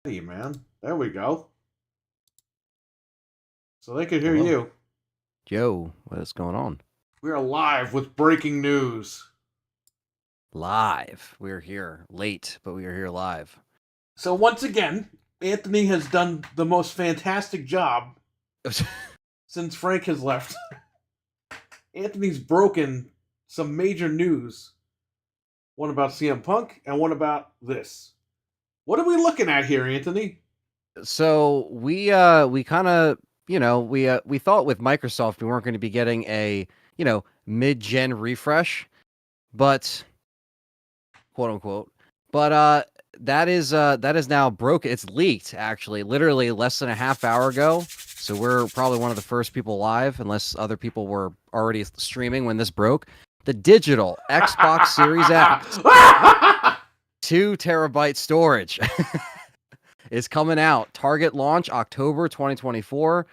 Hey, man. There we go. So they could hear Hello. you. Joe, what is going on? We are live with breaking news. Live. We're here. Late, but we are here live. So once again, Anthony has done the most fantastic job since Frank has left. Anthony's broken some major news. One about CM Punk and one about this. What are we looking at here, Anthony? So we kind of, we thought with Microsoft we weren't going to be getting a, mid-gen refresh, but quote unquote. But that is now broken. It's leaked actually, literally less than a half hour ago. So we're probably one of the first people live, unless other people were already streaming when this broke. The digital Xbox Series X 2 terabyte storage is coming out. Target launch October 2024,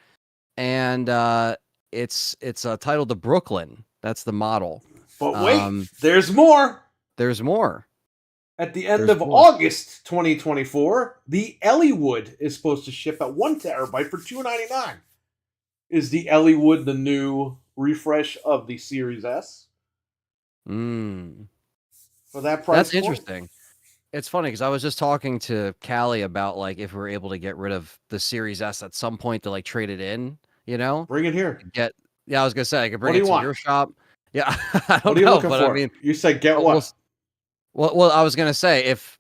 and it's titled the Brooklyn. That's the model. But wait, there's more. There's more. At the end of August 2024, the Elliewood is supposed to ship at 1 terabyte for $299. Is the Elliewood the new refresh of the Series S? For that price That's interesting. It's funny because I was just talking to Callie about like if we were able to get rid of the Series S at some point to like trade it in, Bring it here. I was gonna say I could bring it to your shop. Yeah, I don't know, but for? I mean, you said get what? Well, I was gonna say if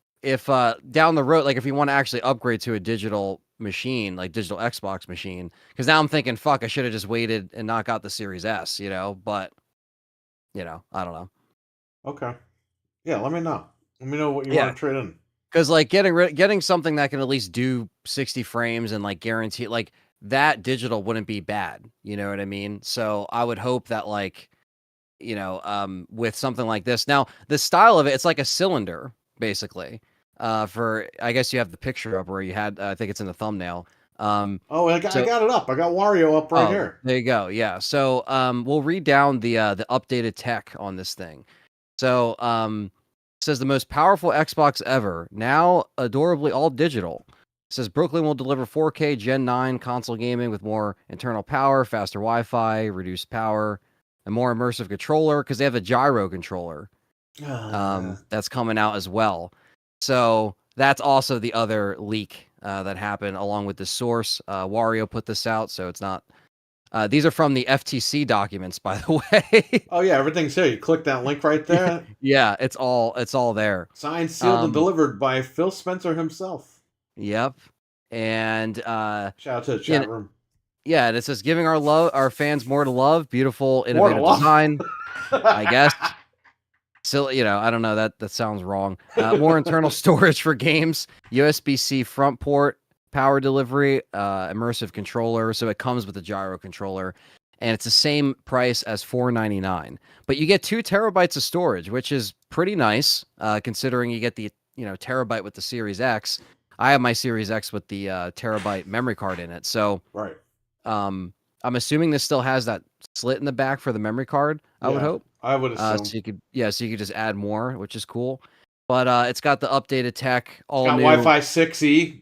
down the road, like if you want to actually upgrade to a digital machine, like digital Xbox machine, because now I'm thinking, fuck, I should have just waited and not got the Series S, but I don't know. Okay, yeah, let me know. Let me know what you want to trade in. Because like getting something that can at least do 60 frames and like guarantee like that digital wouldn't be bad. You know what I mean? So I would hope that like with something like this. Now, the style of it, it's like a cylinder, basically. For I guess you have the picture up where you had. I think it's in the thumbnail. I got it up. I got Wario up right here. There you go. Yeah. So we'll read down the updated tech on this thing. So it says the most powerful Xbox ever, now adorably all digital. It says Brooklyn will deliver 4K Gen 9 console gaming with more internal power, faster Wi-Fi, reduced power, a more immersive controller because they have a gyro controller that's coming out as well. So that's also the other leak that happened along with the source. Wario put this out, so it's not. These are from the FTC documents, by the way. Oh yeah, everything's here. You click that link right there. Yeah, it's all there. Signed, sealed, and delivered by Phil Spencer himself. Yep. And shout out to the chat room. Yeah, and it says giving our fans more to love, beautiful, innovative design. I guess. So, I don't know, that sounds wrong. More internal storage for games, USB-C front port, power delivery, immersive controller. So it comes with a gyro controller, and it's the same price as $499. But you get 2 terabytes of storage, which is pretty nice, considering you get the terabyte with the Series X. I have my Series X with the terabyte memory card in it. So right. I'm assuming this still has that slit in the back for the memory card. I would hope. I would assume. So you could just add more, which is cool. But it's got the updated tech, all new. Wi-Fi 6E.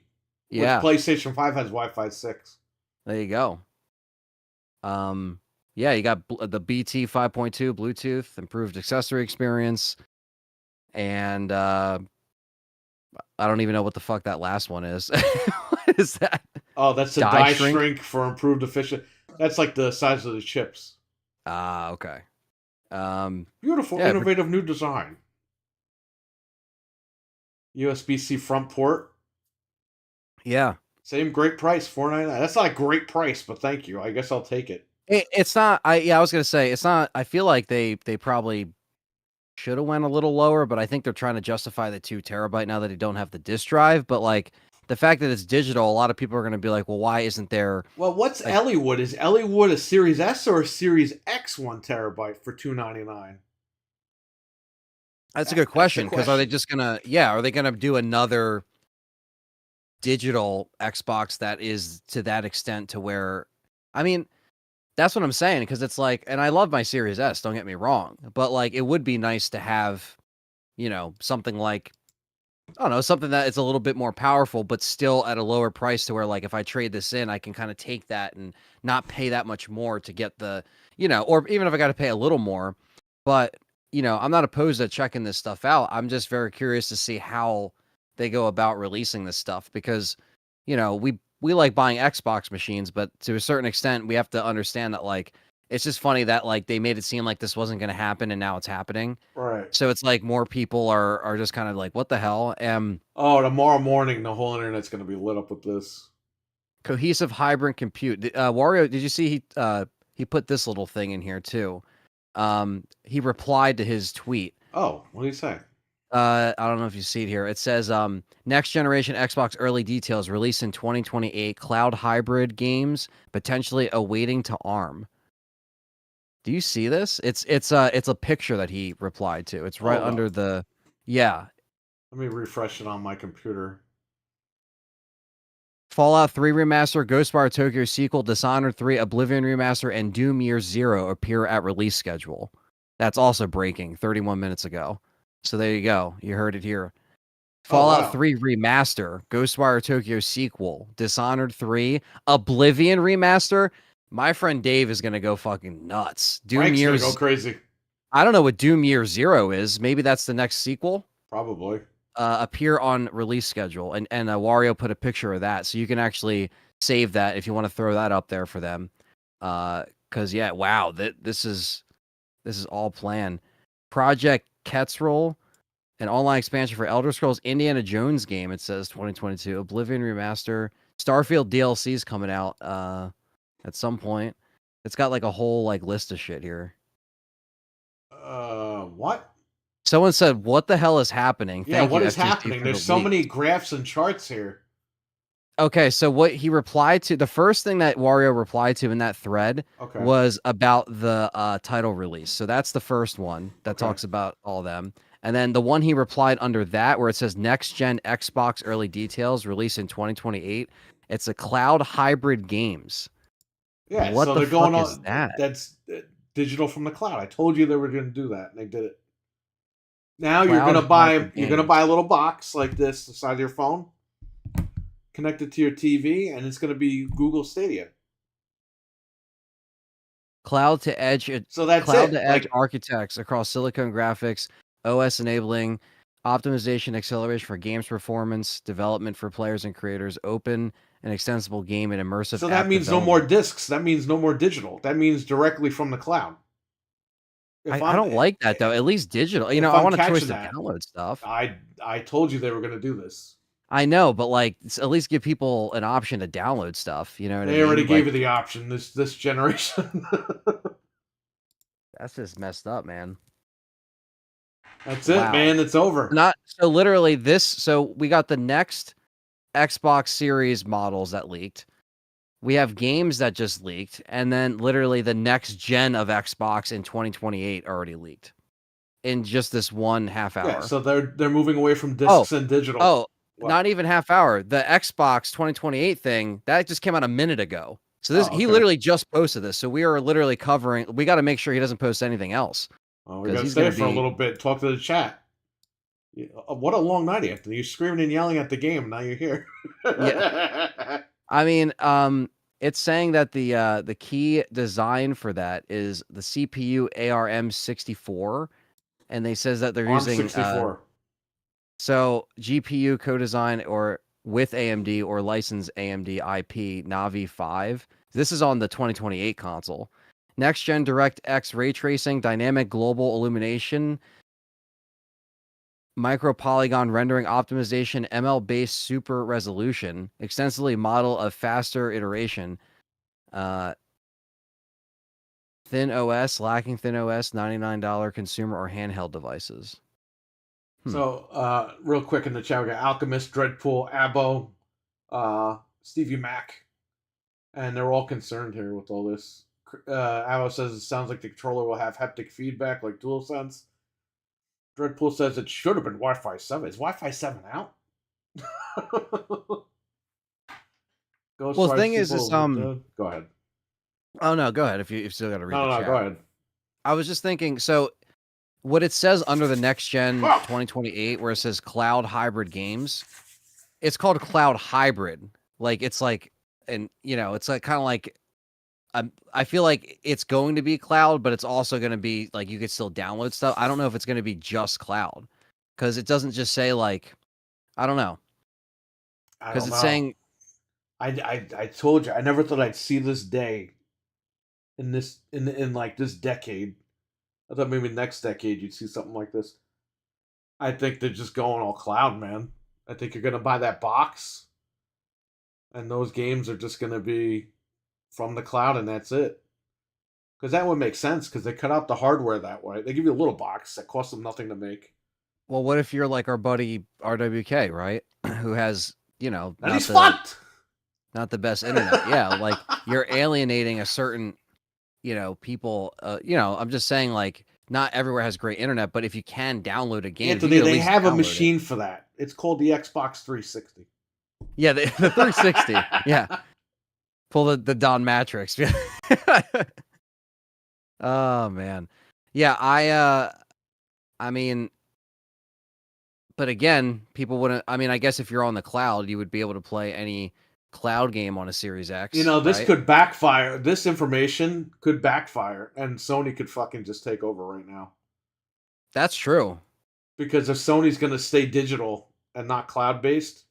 Yeah. Which PlayStation 5 has Wi-Fi 6. There you go. Yeah, you got the BT 5.2 Bluetooth, improved accessory experience, and I don't even know what the fuck that last one is. What is that? Oh, that's the die shrink for improved efficiency. That's like the size of the chips. Ah, okay. Beautiful, innovative new design. USB-C front port. Yeah. Same great price, $499. That's not a great price, but thank you. I guess I'll take it. It's not. I was gonna say it's not. I feel like they probably should have went a little lower, but I think they're trying to justify the 2 terabyte now that they don't have the disk drive. But like the fact that it's digital, a lot of people are gonna be like, well, why isn't there? Well, what's Elliewood? Is Elliewood a Series S or a Series X 1 terabyte for $299? That's a good question, because are they just gonna are they gonna do another digital Xbox that is to that extent to where, I mean, that's what I'm saying, because it's like, and I love my Series S, don't get me wrong, but like it would be nice to have, something like I don't know, something that is a little bit more powerful, but still at a lower price to where, like, if I trade this in, I can kind of take that and not pay that much more to get the, or even if I got to pay a little more. But, I'm not opposed to checking this stuff out. I'm just very curious to see how they go about releasing this stuff because, we like buying Xbox machines, but to a certain extent, we have to understand that, like, it's just funny that, like, they made it seem like this wasn't going to happen and now it's happening. Right. So it's like more people are just kind of like, what the hell? Oh, tomorrow morning, the whole internet's going to be lit up with this. Cohesive hybrid compute. Wario, did you see he put this little thing in here too? He replied to his tweet. Oh, what did he say? I don't know if you see it here. It says, next generation Xbox early details released in 2028, cloud hybrid games potentially awaiting to ARM. Do you see this? It's a picture that he replied to. It's right under the, yeah. Let me refresh it on my computer. Fallout 3 Remaster, Ghostwire Tokyo sequel, Dishonored 3, Oblivion Remaster, and Doom Year Zero appear at release schedule. That's also breaking 31 minutes ago. So there you go. You heard it here. Fallout 3 Remaster, Ghostwire Tokyo sequel, Dishonored 3, Oblivion Remaster. My friend Dave is going to go fucking nuts. Frank's gonna go crazy. I don't know what Doom Year Zero is. Maybe that's the next sequel. Probably. Appear on release schedule, and Wario put a picture of that, so you can actually save that if you want to throw that up there for them. Because yeah, wow, this is all planned. Project Quetzal, an online expansion for Elder Scrolls Indiana Jones game. It says 2022. Oblivion Remaster, Starfield DLC is coming out at some point. It's got like a whole like list of shit here. What? Someone said, "What the hell is happening?" Yeah, what is happening? There's so many graphs and charts here. Okay, so what he replied to, the first thing that Wario replied to in that thread was about the title release. So that's the first one that talks about all of them. And then the one he replied under that, where it says next gen Xbox early details released in 2028, it's a cloud hybrid games. Yeah, what so the they're going fuck on. Is that? That's digital from the cloud. I told you they were going to do that, and they did it. Now you're gonna buy a little box like this inside of your phone, connect it to your TV, and it's gonna be Google Stadia. Cloud to edge. So that's cloud to edge architects across silicon graphics, OS enabling, optimization, acceleration for games performance, development for players and creators, open and extensible game and immersive. So that means no more discs. That means no more digital. That means directly from the cloud. I don't like that though. At least digital. I want a choice to download stuff. I told you they were going to do this. I know, but like at least give people an option to download stuff. You know what I mean? They already gave you the option this generation. That's just messed up, man. That's it, man. It's over. So literally this. So we got the next Xbox Series models that leaked. We have games that just leaked, and then literally the next gen of Xbox in 2028 already leaked in just this 1.5 hour. Yeah, so they're moving away from discs and digital. Oh, not even half hour. The Xbox 2028 thing that just came out a minute ago. So this he literally just posted this. So we are literally covering. We got to make sure he doesn't post anything else. Oh, we got to stay for a little bit. Talk to the chat. What a long night, Anthony. You're screaming and yelling at the game. Now you're here. Yeah. I mean, it's saying that the key design for that is the CPU ARM64, and they says that they're using ARM64. So GPU co-design or with AMD or licensed AMD IP Navi 5. This is on the 2028 console. Next gen DirectX ray tracing, dynamic global illumination, micro polygon rendering optimization, ML-based super resolution, extensively model of faster iteration, thin OS, lacking thin OS, $99 consumer or handheld devices. So, real quick in the chat, we got Alchemist, Dreadpool, Abo, Stevie Mac, and they're all concerned here with all this. Abo says it sounds like the controller will have haptic feedback like DualSense. Dreadpool says it should have been Wi-Fi 7. Is Wi-Fi 7 out? Well, the thing is go ahead. Oh no, go ahead if you still got to read. No, go ahead. I was just thinking. So what it says under the next gen 2028, where it says cloud hybrid games, it's called cloud hybrid. Like it's like, and it's like kind of like, I feel like it's going to be cloud, but it's also going to be like you could still download stuff. I don't know if it's going to be just cloud, because it doesn't just say like, I don't know, I because don't it's know. saying, I told you, I never thought I'd see this day in like this decade. I thought maybe next decade you'd see something like this. I think they're just going all cloud, man. I think you're gonna buy that box, and those games are just gonna be from the cloud, and that's it. Because that would make sense. Because they cut out the hardware that way. They give you a little box that costs them nothing to make. well, what if you're like our buddy RWK, right? Who has, And he's fucked. Not the best internet. Yeah, like you're alienating a certain, people. I'm just saying, like, not everywhere has great internet, but if you can download a game, Anthony, they have a machine for that. It's called the Xbox 360. Yeah, the 360. Yeah, pull the Don Matrix. Oh man, yeah. I mean, but again, people wouldn't. I mean, I guess if you're on the cloud, you would be able to play any cloud game on a Series X. This right? could backfire. This information could backfire, and Sony could fucking just take over right now. That's true. Because if Sony's going to stay digital and not cloud based,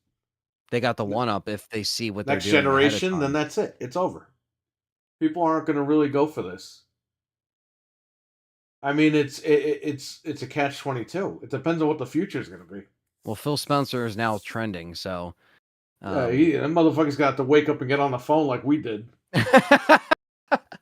they got the one up if they see what they're doing. Next generation, then that's it. It's over. People aren't going to really go for this. I mean, it's a catch-22. It depends on what the future is going to be. Well, Phil Spencer is now trending, so that motherfucker's got to wake up and get on the phone like we did.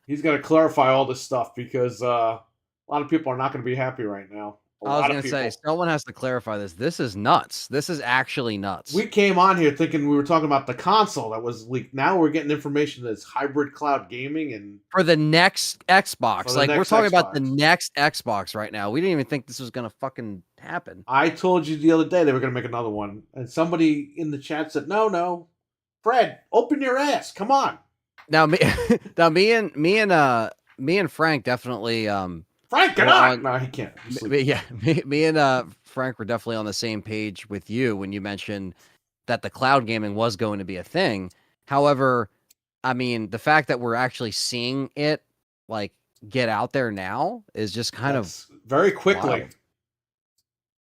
He's got to clarify all this stuff because a lot of people are not going to be happy right now. I was going to say, someone has to clarify this. This is nuts. This is actually nuts. We came on here thinking we were talking about the console that was leaked. Now we're getting information that's hybrid cloud gaming and for the next Xbox. We're talking about the next Xbox right now. We didn't even think this was going to fucking happen. I told you the other day they were going to make another one, and somebody in the chat said, "No, Fred, open your ass. Come on." Now me and Frank definitely Frank, get on! No, he can't. Me and Frank were definitely on the same page with you when you mentioned that the cloud gaming was going to be a thing. However, I mean, the fact that we're actually seeing it like get out there now is just kind of very quickly. Wild.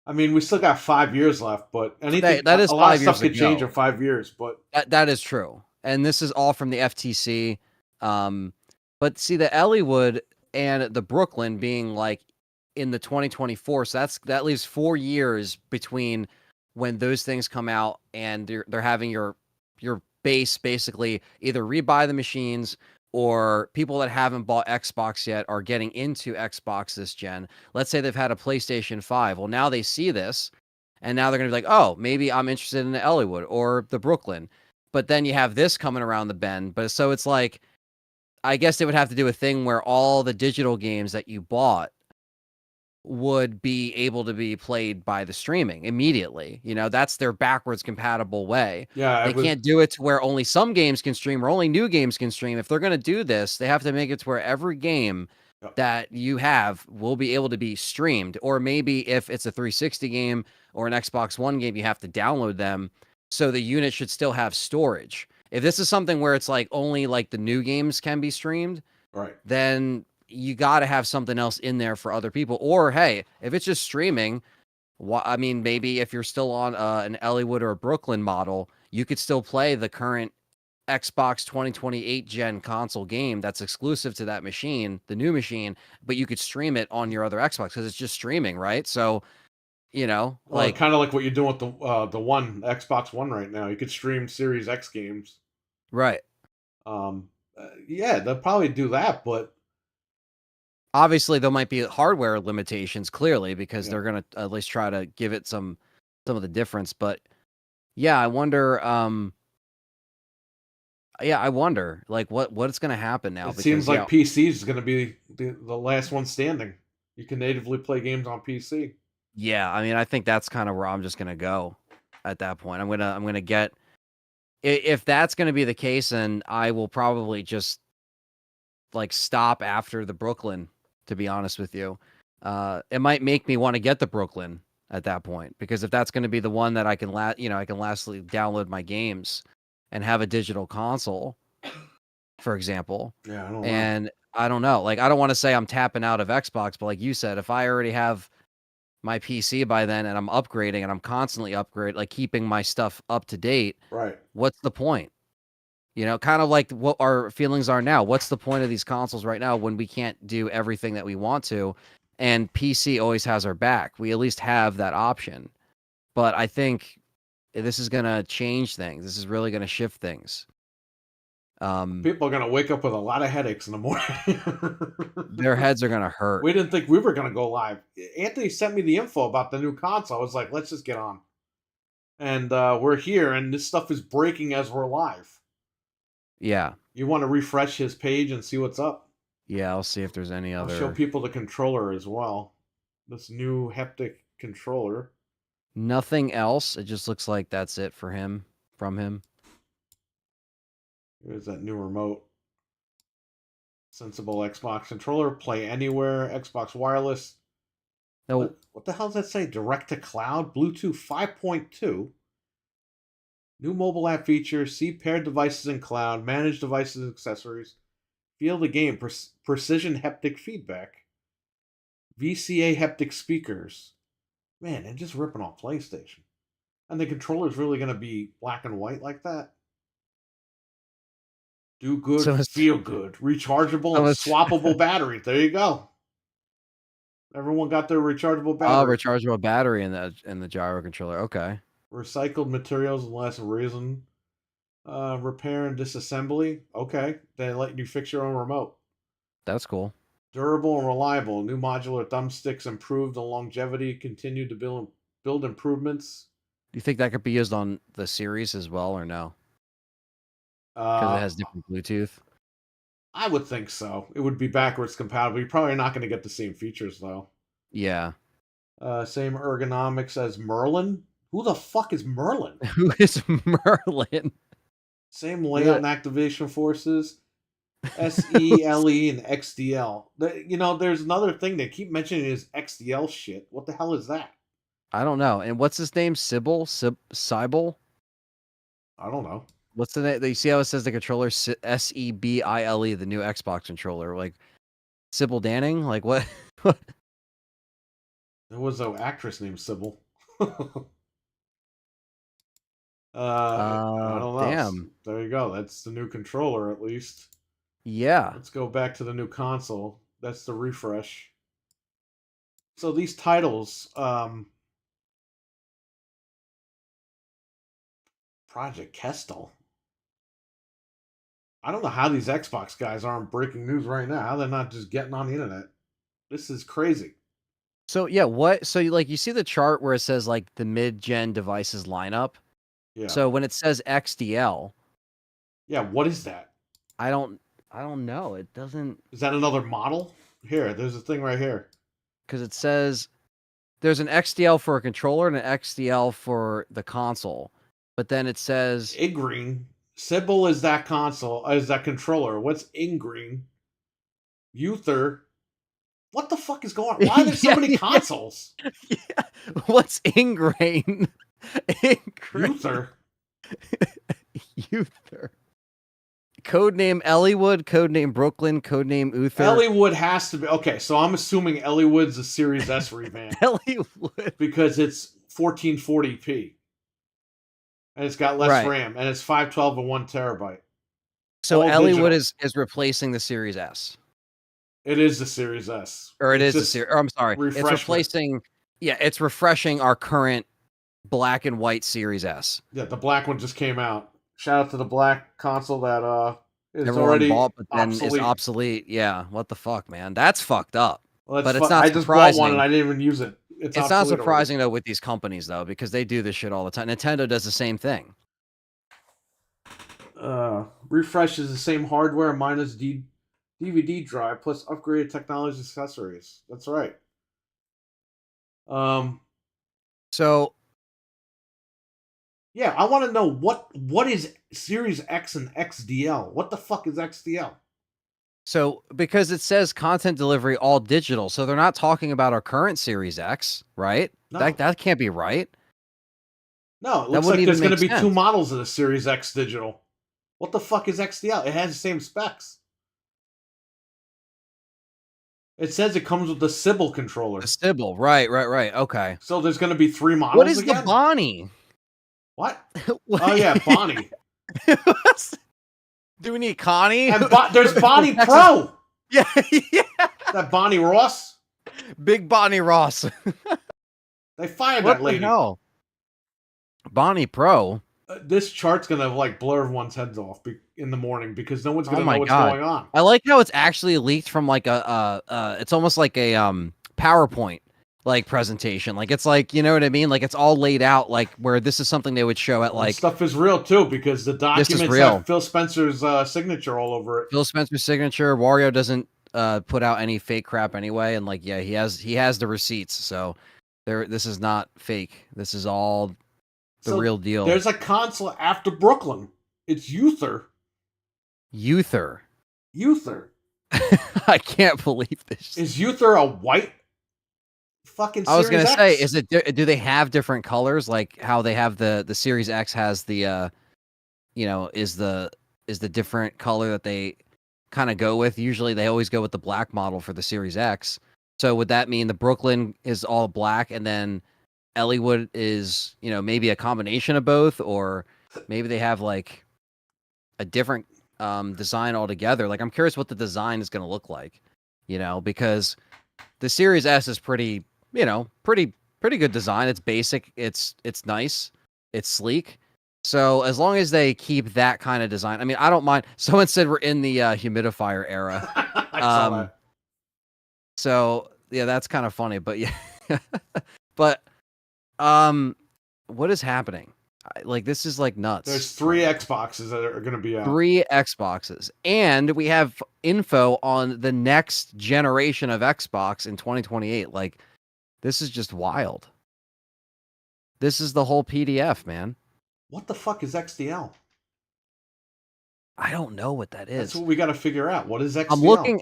I mean, we still got 5 years left, but anything that is a lot of 5 years stuff could change in 5 years. But that is true, and this is all from the FTC. But see, the Elliewood and the Brooklyn being like in the 2024, so that leaves 4 years between when those things come out and they're having your base basically either rebuy the machines or people that haven't bought Xbox yet are getting into Xbox this gen. Let's say they've had a PlayStation 5. Well, now they see this and now they're going to be like, oh, maybe I'm interested in the Elliewood or the Brooklyn. But then you have this coming around the bend. But so it's like, I guess they would have to do a thing where all the digital games that you bought would be able to be played by the streaming immediately. That's their backwards compatible way. Yeah, they can't do it to where only some games can stream or only new games can stream. If they're going to do this, they have to make it to where every game that you have will be able to be streamed. Or maybe if it's a 360 game or an Xbox One game, you have to download them. So the unit should still have storage. If this is something where it's like only like the new games can be streamed, right, then you got to have something else in there for other people. Or, hey, if it's just streaming, I mean, maybe if you're still on an Elliewood or a Brooklyn model, you could still play the current Xbox 2028 gen console game that's exclusive to that machine, the new machine, but you could stream it on your other Xbox because it's just streaming, right? So, like kind of like what you're doing with the Xbox One right now. You could stream Series X games. Right. Yeah, they'll probably do that, but obviously there might be hardware limitations clearly because they're going to at least try to give it some of the difference. But yeah, I wonder, like what's going to happen now. It seems like PC is going to be the last one standing. You can natively play games on PC. Yeah. I mean, I think that's kind of where I'm just going to go at that point. I'm going to get, if that's going to be the case, then I will probably just like stop after the Brooklyn, to be honest with you. It might make me want to get the Brooklyn at that point, because if that's going to be the one that I can I can lastly download my games and have a digital console, for example. Yeah, I don't know. And I don't know. Like, I don't want to say I'm tapping out of Xbox, but like you said, if I already have my PC by then and I'm upgrading and I'm constantly upgrading, like keeping my stuff up to date, Right. what's the point? You know, kind of like what our feelings are now. What's the point of these consoles right now when we can't do everything that we want to? And PC always has our back. We at least have that option. But I think this is going to change things. This is really going to shift things. People are going to wake up with a lot of headaches in the morning. Their heads are going to hurt. We didn't think we were going to go live. Anthony sent me the info about the new console. I was like, let's just get on. And we're here, and this stuff is breaking as we're live. Yeah. You want to refresh his page and see what's up? Yeah, I'll see if there's any other. I'll show people the controller as well. This new haptic controller. Nothing else. It just looks like that's it for him, from him. Here's that new remote. Sensible Xbox controller. Play anywhere. Xbox wireless. No. What the hell does that say? Direct to cloud. Bluetooth 5.2. New mobile app features. See paired devices in cloud. Manage devices and accessories. Feel the game. Precision haptic feedback. VCA haptic speakers. Man, they're just ripping off PlayStation. And the controller's really going to be black and white like that? Do good, So feel good. Rechargeable and swappable batteries. There you go. Everyone got their rechargeable battery. Oh, rechargeable battery in the gyro controller. Okay. Recycled materials and less resin. Repair and disassembly. Okay. They let you fix your own remote. That's cool. Durable and reliable. New modular thumbsticks improved the longevity. Continue to build improvements. Do you think that could be used on the series as well, or no? Because it has different Bluetooth. I would think so. It would be backwards compatible. You're probably not going to get the same features though. Yeah. Same ergonomics as Merlin. Who the fuck is Merlin? Who is Merlin? Same layout and activation forces. SELE and XDL. There's another thing they keep mentioning is XDL shit. What the hell is that? I don't know. And what's his name? Sybil? Sybil? I don't know. What's the name? You see how it says the controller? SEBILE, the new Xbox controller. Like, Sybil Danning? Like, what? There was an actress named Sybil. I don't know. Damn. There you go. That's the new controller, at least. Yeah. Let's go back to the new console. That's the refresh. So these titles, Project Kestel. I don't know how these Xbox guys aren't breaking news right now. How they're not just getting on the internet. This is crazy. So yeah, what? So you see the chart where it says like the mid-gen devices lineup. Yeah. So when it says XDL, yeah, what is that? I don't know. It doesn't. Is that another model? Here, there's a thing right here. Because it says there's an XDL for a controller and an XDL for the console, but then it says Ingreen. Sybil is that console, is that controller. What's Ingreen? Uther. What the fuck is going on? Why are there so many consoles? Yeah. What's Ingrain? Uther. Uther. Codename Elliewood, codename Brooklyn, codename Uther. Elliewood has to be okay. So I'm assuming Elliewood's a Series S revamp. Elliewood, because it's 1440p, and it's got less RAM, and it's 512 and 1 terabyte. So Elliewood is replacing the Series S. It is the Series S, or it's the Series. Or I'm sorry, it's replacing. Yeah, it's refreshing our current black and white Series S. Yeah, the black one just came out. Shout out to the black console that is everyone already bought, but then obsolete. Is obsolete. Yeah, what the fuck, man? That's fucked up. Well, but it's not I surprising. just bought one and I didn't even use it. It's not surprising though with these companies though, because they do this shit all the time. Nintendo does the same thing. Refresh is the same hardware minus DVD drive plus upgraded technology accessories. That's right. So yeah, I want to know what is Series X and XDL. What the fuck is XDL? So because it says content delivery all digital, so they're not talking about our current Series X, right? No. That can't be right. No, it That looks wouldn't like there's even going to make be two sense. models of the Series X digital. What the fuck is XDL? It has the same specs. It says it comes with the Sybil controller. The Sybil, right. Okay. So there's going to be 3 What models is the again? Bonnie? What? What- Oh yeah, Bonnie. Do we need Connie? And there's Bonnie Pro. Yeah. That Bonnie Ross. Big Bonnie Ross. They fired What that the lady. hell? Bonnie Pro. This chart's gonna like blur everyone's heads off in the morning because no one's gonna Oh know my what's God. going on. I like how it's actually leaked from like it's almost like a PowerPoint like presentation. Like it's like, you know what I mean? Like it's all laid out like where this is something they would show at like Stuff is real too because the documents real. have Phil Spencer's signature all over it. Phil Spencer's signature. Wario doesn't put out any fake crap anyway, and like yeah, he has the receipts. So this is not fake. This is all the real deal. There's a console after Brooklyn. It's Uther. Uther. Uther. I can't believe this. Is Uther a white fucking Series I was gonna X? say, is it? Do they have different colors, like how they have the Series X has the, is the different color that they kind of go with? Usually, they always go with the black model for the Series X. So would that mean the Brooklyn is all black, and then Elliewood is, maybe a combination of both, or maybe they have like a different design altogether? Like, I'm curious what the design is going to look like, because the Series S is pretty good design. It's basic. It's nice. It's sleek. So as long as they keep that kind of design, I mean, I don't mind. Someone said we're in the humidifier era. I saw that. So yeah, that's kind of funny. But yeah, but what is happening? Like, this is like nuts. There's 3 Xboxes that are going to be out. 3 Xboxes, and we have info on the next generation of Xbox in 2028. Like, this is just wild. This is the whole PDF, man. What the fuck is XDL? I don't know what that is. That's what we got to figure out. What is XDL?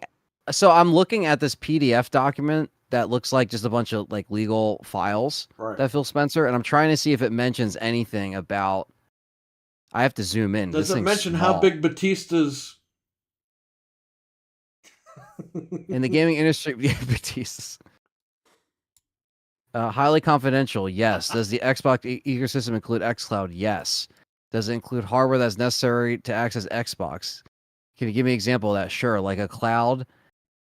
I'm looking at this PDF document that looks like just a bunch of like legal files that Phil Spencer, and I'm trying to see if it mentions anything about. I have to zoom in. Does it mention how big Batista's in the gaming industry? Batista's highly confidential. Yes. Does the Xbox ecosystem include xCloud? Yes. Does it include hardware that's necessary to access Xbox? Can you give me an example of that? Sure. Like a cloud.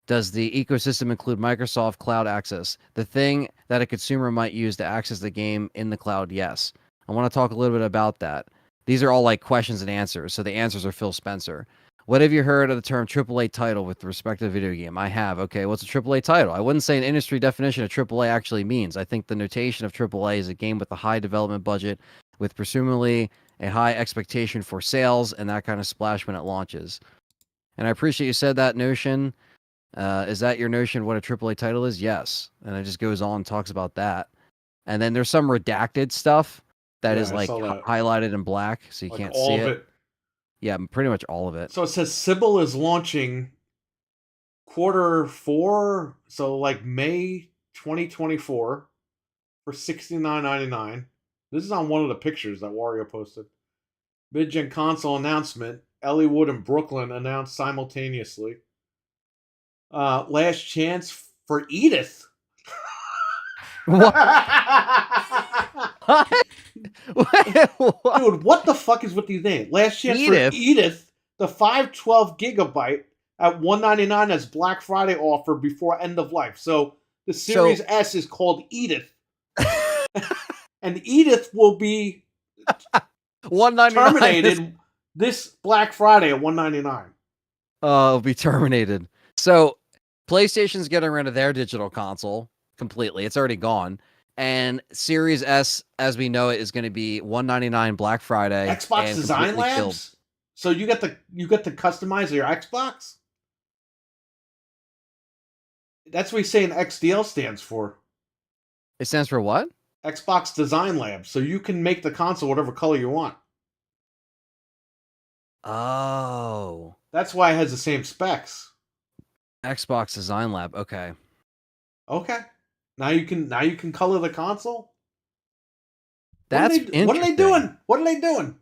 Does the ecosystem include Microsoft Cloud Access? The thing that a consumer might use to access the game in the cloud? Yes. I want to talk a little bit about that. These are all like questions and answers. So the answers are Phil Spencer. What have you heard of the term AAA title with respect to the video game? I have. Okay, what's a AAA title? I wouldn't say an industry definition of AAA actually means. I think the notation of AAA is a game with a high development budget with presumably a high expectation for sales and that kind of splash when it launches. And I appreciate you said that notion. Is that your notion of what a AAA title is? Yes. And it just goes on and talks about that. And then there's some redacted stuff that is like highlighted in black, so you can't see it. Yeah, pretty much all of it. So it says Sybil is launching Q4, so like May 2024 for $69.99. This is on one of the pictures that Wario posted. Mid-gen console announcement. Elliewood and Brooklyn announced simultaneously. Last chance for Edith. What? Dude, what the fuck is with these names? Last chance for Edith, the 512 gigabyte at $199 as Black Friday offer before end of life. So the Series S is called Edith. And Edith will be terminated this Black Friday at $199. It'll be terminated. So PlayStation's getting rid of their digital console completely. It's already gone. And Series S, as we know it, is going to be $199 Black Friday. Xbox Design Labs? Killed. So you get to customize your Xbox? That's what he's saying XDL stands for. It stands for what? Xbox Design Labs. So you can make the console whatever color you want. Oh. That's why it has the same specs. Xbox Design Lab. Okay. Okay. Now you can color the console. That's What are they interesting. doing? What are they doing?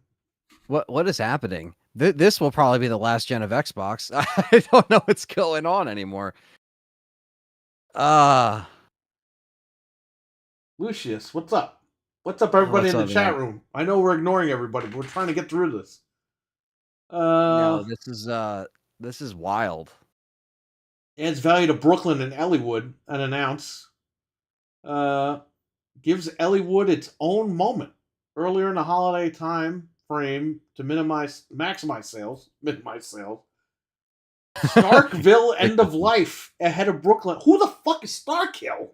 What is happening? This will probably be the last gen of Xbox. I don't know what's going on anymore. Lucius, what's up? What's up, everybody What's in the up, chat man? room? I know we're ignoring everybody, but we're trying to get through this. No, this is wild. Adds value to Brooklin and Elliewood, and announce. Gives Elliewood its own moment earlier in the holiday time frame to maximize sales. Starkville end of life ahead of Brooklyn. Who the fuck is Starkville?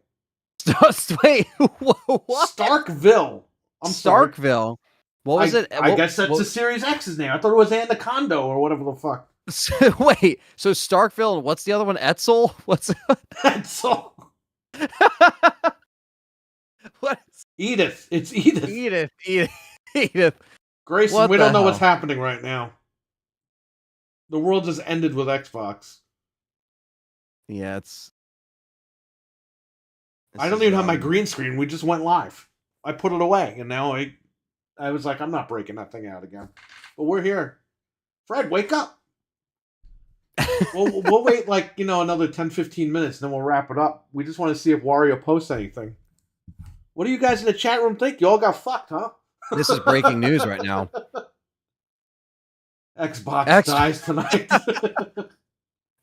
Wait, what? Starkville. I'm sorry. Starkville. What was it? I guess that's the Series X's name. I thought it was Anacondo or whatever the fuck. Wait, so Starkville and what's the other one? Etzel? What's Etzel? What? Edith. It's Edith. Edith. Grayson, What we the don't know hell? what's happening right now. The world just ended with Xbox. Yeah, I don't even have my green screen. We just went live. I put it away, and now I was like, I'm not breaking that thing out again. But we're here. Fred, wake up. We'll wait like, another 10, 15 minutes, and then we'll wrap it up. We just want to see if Wario posts anything. What do you guys in the chat room think? You all got fucked, huh? This is breaking news right now. Xbox dies tonight.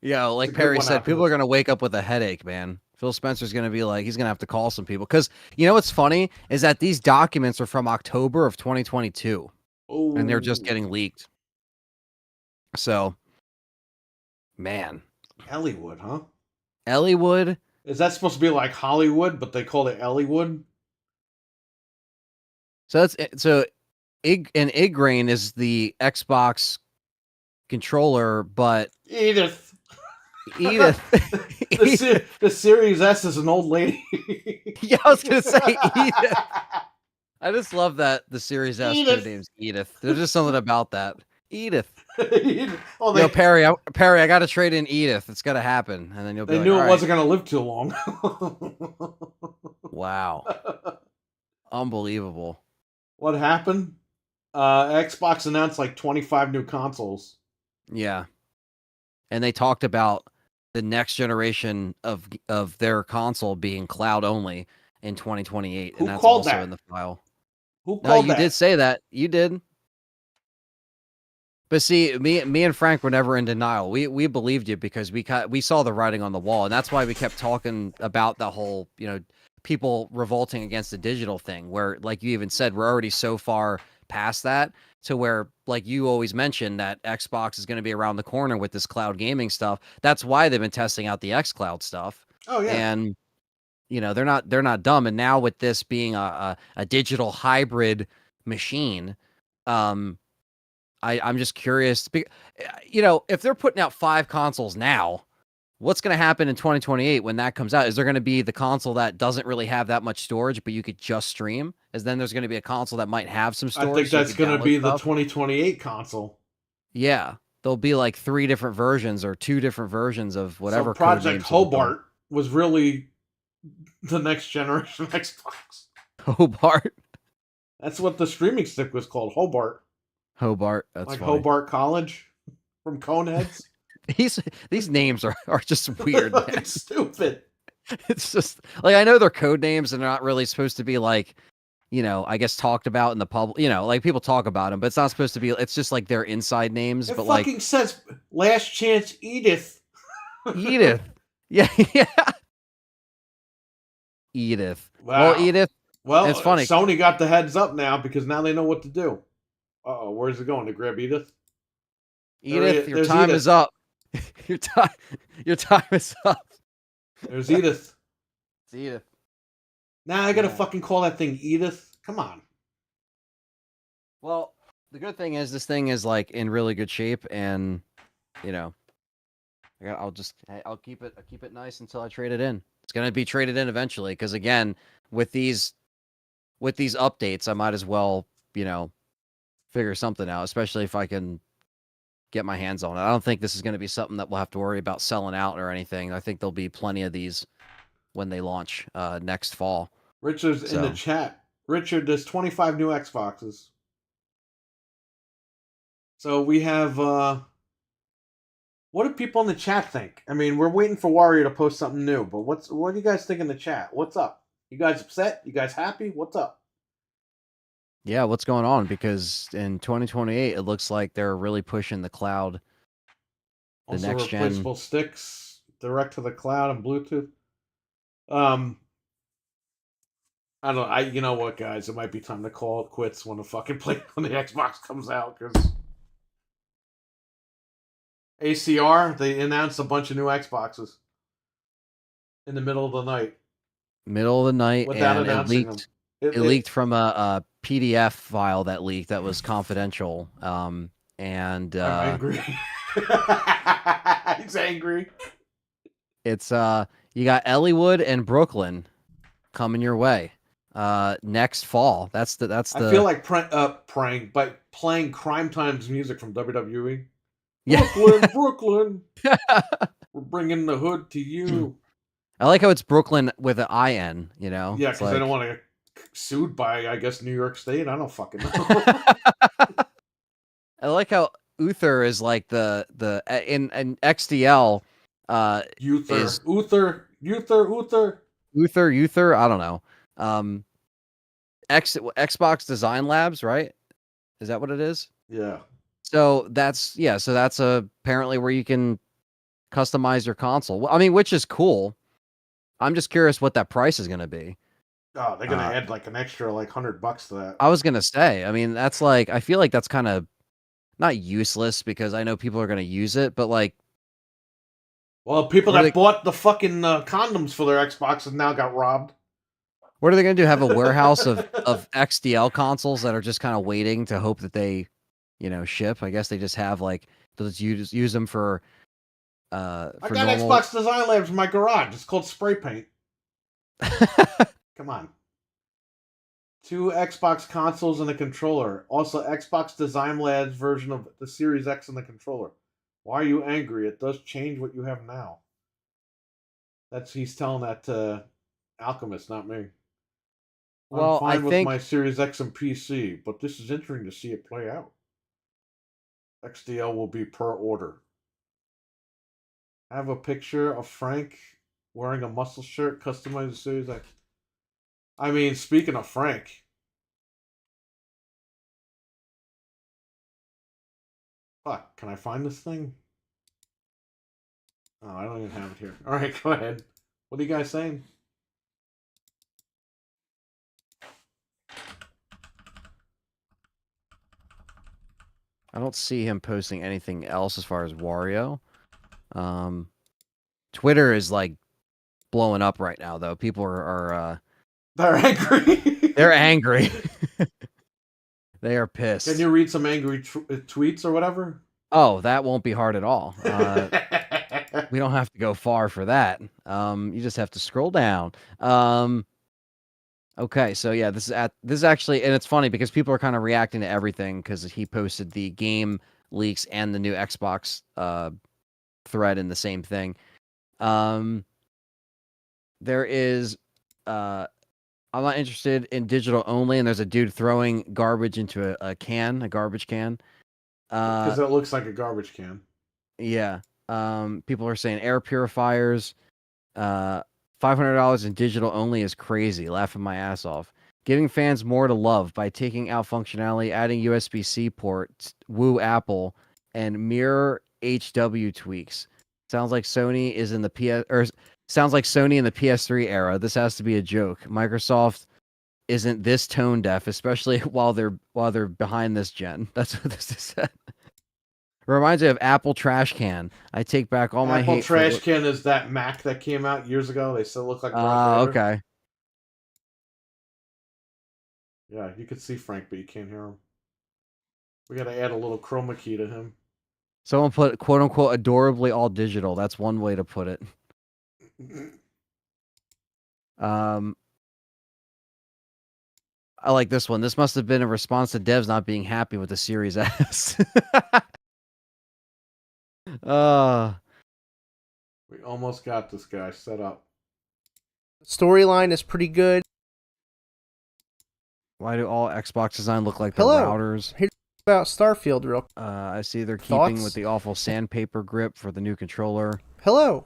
Yeah, like Perry said, people are going to wake up with a headache, man. Phil Spencer's going to be like, he's going to have to call some people. Because, what's funny is that these documents are from October of 2022. Oh. And they're just getting leaked. So, man. Elliewood, huh? Elliewood. Is that supposed to be like Hollywood, but they call it Elliewood? So Igraine is the Xbox controller, but Edith. The Series S is an old lady. Yeah, I was gonna say Edith. I just love that the Series S name's Edith. There's just something about that. Edith. Perry, I gotta trade in Edith. It's gotta happen. And then you'll be They knew it wasn't gonna live too long. Wow. Unbelievable. What happened? Xbox announced like 25 new consoles. Yeah. And they talked about the next generation of their console being cloud only in 2028. And that's also in the file. Who called that? You did say that. You did. But see, me and Frank were never in denial. We believed you because we saw the writing on the wall. And that's why we kept talking about the whole, people revolting against the digital thing, where, like you even said, we're already so far past that to where, like you always mentioned, that Xbox is going to be around the corner with this cloud gaming stuff. That's why they've been testing out the xCloud stuff. Oh yeah. And they're not dumb. And now with this being a digital hybrid machine, I'm just curious, if they're putting out 5 consoles now, what's going to happen in 2028 when that comes out? Is there going to be the console that doesn't really have that much storage, but you could just stream? Then there's going to be a console that might have some storage? I think that's going to be the 2028 console. Yeah. There'll be like 3 different versions or 2 different versions of whatever. So Project Hobart was really the next generation Xbox. Hobart? That's what the streaming stick was called, Hobart. Hobart. That's like funny. Hobart College from Coneheads. These names are just weird. It's stupid. It's just like, I know they're code names and they're not really supposed to be like, I guess talked about in the public, like people talk about them, but it's not supposed to be. It's just like their inside names. It but fucking says Last Chance Edith. Edith. Yeah. Edith. Wow. Well, Edith. Well, it's funny. Sony got the heads up now because now they know what to do. Where's it going? To grab Edith? Edith, your time is up. Your time is up. There's Edith. It's Edith. Now I gotta fucking call that thing Edith. Come on. Well, the good thing is this thing is like in really good shape, and I'll keep it nice until I trade it in. It's gonna be traded in eventually, because again, with these updates, I might as well figure something out, especially if I can get my hands on it. I don't think this is going to be something that we'll have to worry about selling out or anything. I think there'll be plenty of these when they launch next fall. Richard's in the chat. Richard, there's 25 new Xboxes. So we have. What do people in the chat think? I mean, we're waiting for Warrior to post something new, but what do you guys think in the chat? What's up? You guys upset? You guys happy? What's up? Yeah, what's going on? Because in 2028, it looks like they're really pushing the cloud. The Also next replaceable gen sticks, direct to the cloud, and Bluetooth. I don't. You know what, guys? It might be time to call it quits when the fucking when the Xbox comes out, because ACR, they announced a bunch of new Xboxes in the middle of the night. Without and announcing them. It leaked from a PDF file that leaked that was confidential. And I'm angry. He's angry. It's you got Elliewood and Brooklyn coming your way next fall. That's the. I feel like praying by playing Crime Time's music from WWE. Yeah. Brooklyn. We're bringing the hood to you. I like how it's Brooklyn with an IN, you know? Yeah, because I don't want to get sued by, I guess, New York State. I don't fucking know. I like how Uther is like the in XDL Uther. I don't know. Xbox Design Labs, right? Is that what it is? Yeah. So that's apparently where you can customize your console. I mean, which is cool. I'm just curious what that price is going to be. Oh, they're gonna add like an extra like $100 to that. I was gonna say. I mean, that's like I feel like that's kind of not useless because I know people are gonna use it, but like, well, people that bought the fucking condoms for their Xbox have now got robbed. What are they gonna do? Have a warehouse of XDL consoles that are just kind of waiting to hope that they, ship? I guess they just have like those use them for. I got Xbox Design Labs in my garage. It's called spray paint. Come on. 2 Xbox consoles and a controller. Also, Xbox Design Labs version of the Series X and the controller. Why are you angry? It does change what you have now. He's telling that to Alchemist, not me. Well, I'm fine with my Series X and PC, but this is interesting to see it play out. XDL will be per order. I have a picture of Frank wearing a muscle shirt, customized Series X. I mean, speaking of Frank. Fuck, can I find this thing? Oh, I don't even have it here. Alright, go ahead. What are you guys saying? I don't see him posting anything else as far as Wario. Twitter is like blowing up right now, though. People are they're angry. They're angry. They are pissed. Can you read some angry tweets or whatever? Oh, that won't be hard at all. We don't have to go far for that. You just have to scroll down. Okay, so yeah, this is actually, and it's funny because people are kind of reacting to everything because he posted the game leaks and the new Xbox thread in the same thing. There is I'm not interested in digital only, and there's a dude throwing garbage into a garbage can. Because it looks like a garbage can. Yeah. People are saying air purifiers. $500 in digital only is crazy. Laughing my ass off. Giving fans more to love by taking out functionality, adding USB-C ports, woo Apple, and mirror HW tweaks. Sounds like Sony in the PS3 era. This has to be a joke. Microsoft isn't this tone deaf, especially while they're behind this gen. That's what this is said. Reminds me of Apple Trash Can. I take back all my hate. Apple Trash Can is that Mac that came out years ago. They still look like. Okay. Yeah, you can see Frank, but you can't hear him. We got to add a little chroma key to him. Someone put "quote unquote" adorably all digital. That's one way to put it. I like this one. This must have been a response to devs not being happy with the Series S. We almost got this guy set up. Storyline is pretty good. Why do all Xbox design look like the Hello. routers? Here's about Starfield real. I see they're Thoughts? keeping with the awful sandpaper grip for the new controller. Hello.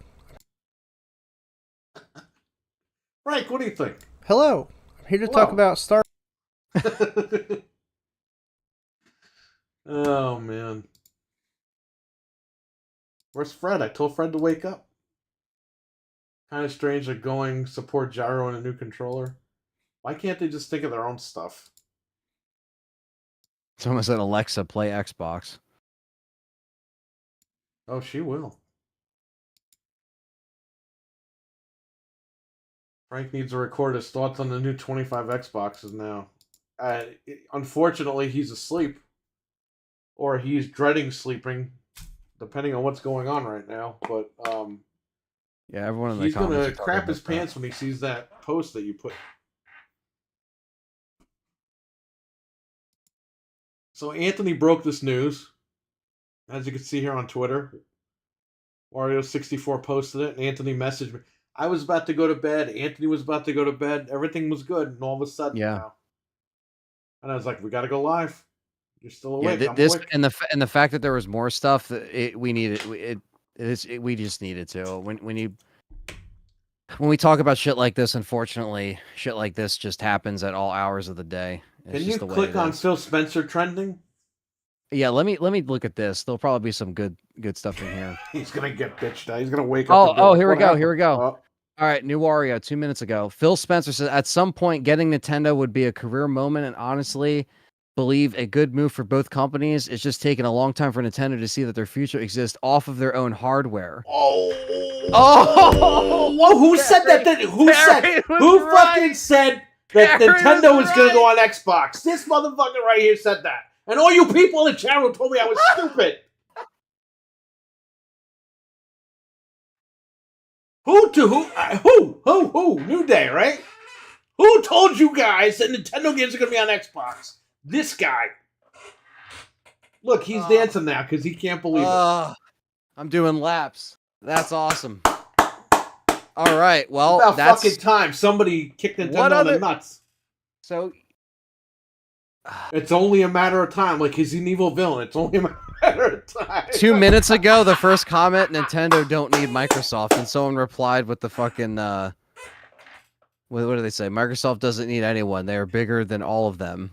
Frank, what do you think? Hello. I'm here to talk about Star. Oh, man. Where's Fred? I told Fred to wake up. Kind of strange they're going support gyro and a new controller. Why can't they just think of their own stuff? Someone said, Alexa, play Xbox. Oh, she will. Frank needs to record his thoughts on the new 25 Xboxes now. Unfortunately, he's asleep. Or he's dreading sleeping, depending on what's going on right now. But yeah, everyone in the he's comments going are to talking crap about his that. pants when he sees that post that you put. So Anthony broke this news, as you can see here on Twitter. Wario64 posted it, and Anthony messaged me. I was about to go to bed. Anthony was about to go to bed. Everything was good, and all of a sudden, Yeah. And I was like, "We got to go live. You're still awake." Yeah, I'm this awake. and the fact that there was more stuff that we needed. We just needed to when we talk about shit like this. Unfortunately, shit like this just happens at all hours of the day. It's Can just you the way click it on is. Phil Spencer trending? Yeah, let me look at this. There'll probably be some good stuff in here. He's gonna get bitched out. He's gonna wake up. Oh, here we "What go. happened?" Here we go. Oh. All right, new Wario 2 minutes ago. Phil Spencer says at some point getting Nintendo would be a career moment, and honestly, believe a good move for both companies. It's just taken a long time for Nintendo to see that their future exists off of their own hardware. Oh! Whoa! Who said that? Who fucking said that Nintendo was gonna go on Xbox? This motherfucker right here said that, and all you people in the chat room told me I was stupid. Who? New Day, right? Who told you guys that Nintendo games are gonna be on Xbox? This guy. Look, he's dancing now because he can't believe it. I'm doing laps. That's awesome. All right, well, About that's fucking time somebody kicked Nintendo in the nuts. So it's only a matter of time. Like he's an evil villain. It's only a matter of time. 2 minutes ago, the first comment: Nintendo don't need Microsoft, and someone replied with the fucking what do they say? Microsoft doesn't need anyone. They are bigger than all of them.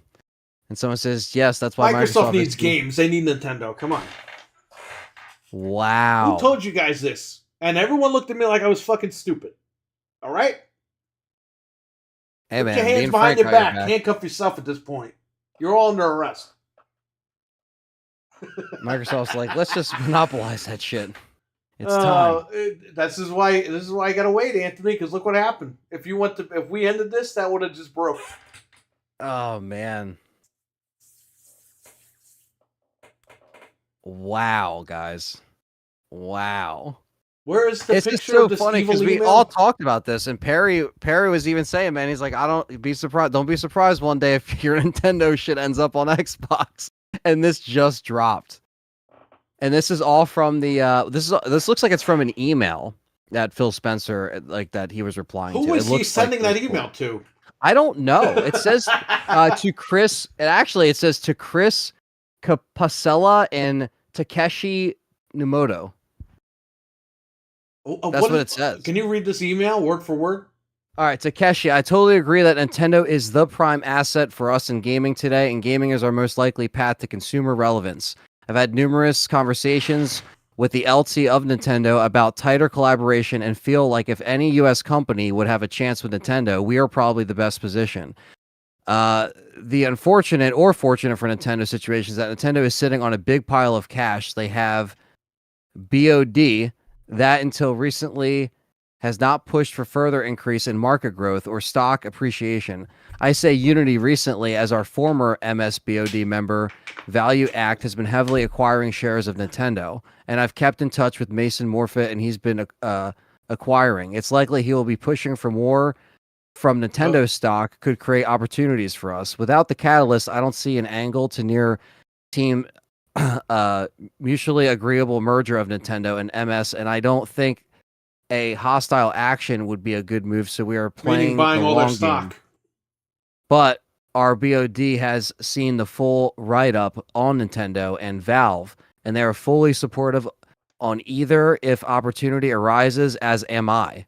And someone says, yes, that's why Microsoft needs games. They need Nintendo. Come on. Wow. Who told you guys this? And everyone looked at me like I was fucking stupid. All right? Hey, Put man, your hands being behind frank, your back. back. Handcuff yourself at this point. You're all under arrest. Microsoft's like, let's just monopolize that shit. It's time. This is why I gotta wait, Anthony, because look what happened. If we ended this, that would have just broke. Oh man. Wow, guys. Wow. Where is the it's picture just so of this funny evil because we email? all talked about this, and Perry was even saying, man, he's like, don't be surprised one day if your Nintendo shit ends up on Xbox. And this just dropped. And this is all from the this looks like it's from an email that Phil Spencer that he was replying to. Who is he sending like that email to? I don't know. It says to Chris. It says to Chris Capacella and Takeshi Numoto. That's what it says. Can you read this email word for word? All right, Takeshi, I totally agree that Nintendo is the prime asset for us in gaming today, and gaming is our most likely path to consumer relevance. I've had numerous conversations with the LT of Nintendo about tighter collaboration and feel like if any US company would have a chance with Nintendo, we are probably the best position. The unfortunate or fortunate for Nintendo situation is that Nintendo is sitting on a big pile of cash. They have BOD that until recently has not pushed for further increase in market growth or stock appreciation. I say Unity recently, as our former MSBOD member, Value Act has been heavily acquiring shares of Nintendo, and I've kept in touch with Mason Morfitt, and he's been acquiring. It's likely he will be pushing for more from Nintendo stock could create opportunities for us. Without the catalyst, I don't see an angle to near team mutually agreeable merger of Nintendo and MS, and I don't think a hostile action would be a good move. So we are Meaning playing buying the all their long stock. game. But our BOD has seen the full write-up on Nintendo and Valve, and they are fully supportive on either if opportunity arises, as am I.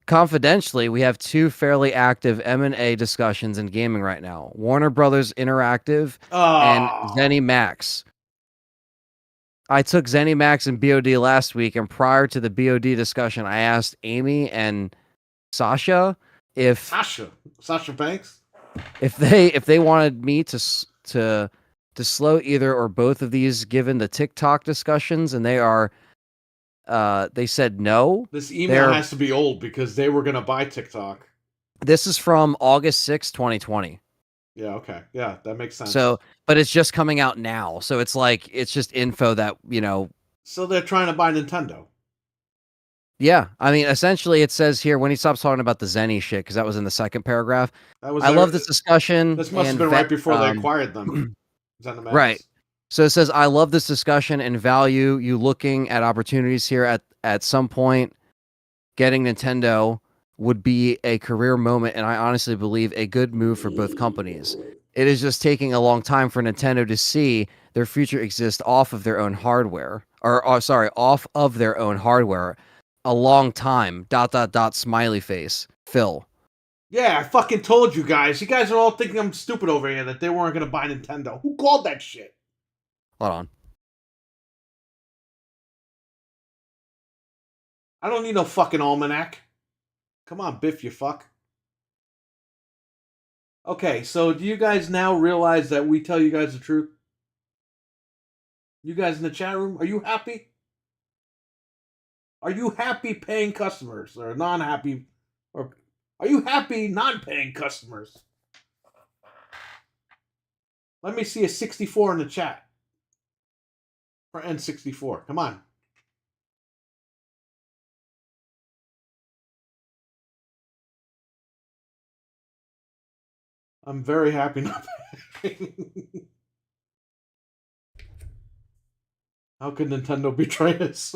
Confidentially, we have two fairly active M&A discussions in gaming right now. Warner Brothers Interactive and ZeniMax. I took ZeniMax and BOD last week, and prior to the BOD discussion, I asked Amy and Sasha if Sasha Banks, if they wanted me to slow either or both of these, given the TikTok discussions, and they said no. This email has to be old because they were gonna buy TikTok. This is from August 6th, 2020. Yeah, okay. Yeah, that makes sense. So, but it's just coming out now. So it's like, it's just info that, So they're trying to buy Nintendo. Yeah. I mean, essentially it says here when he stops talking about the Zenny shit, because that was in the second paragraph. I love this discussion. This must have been right before they acquired them. Right. So it says, I love this discussion and value you looking at opportunities here at some point. Getting Nintendo would be a career moment, and I honestly believe a good move for both companies. It is just taking a long time for Nintendo to see their future exist off of their own hardware. Off of their own hardware. A long time. ... Smiley face. Phil. Yeah, I fucking told you guys. You guys are all thinking I'm stupid over here that they weren't going to buy Nintendo. Who called that shit? Hold on. I don't need no fucking almanac. Come on, Biff, you fuck. Okay, so do you guys now realize that we tell you guys the truth? You guys in the chat room, are you happy? Are you happy paying customers or non-happy? Or are you happy non-paying customers? Let me see a 64 in the chat. For N64. Come on. I'm very happy not paying. How could Nintendo betray us?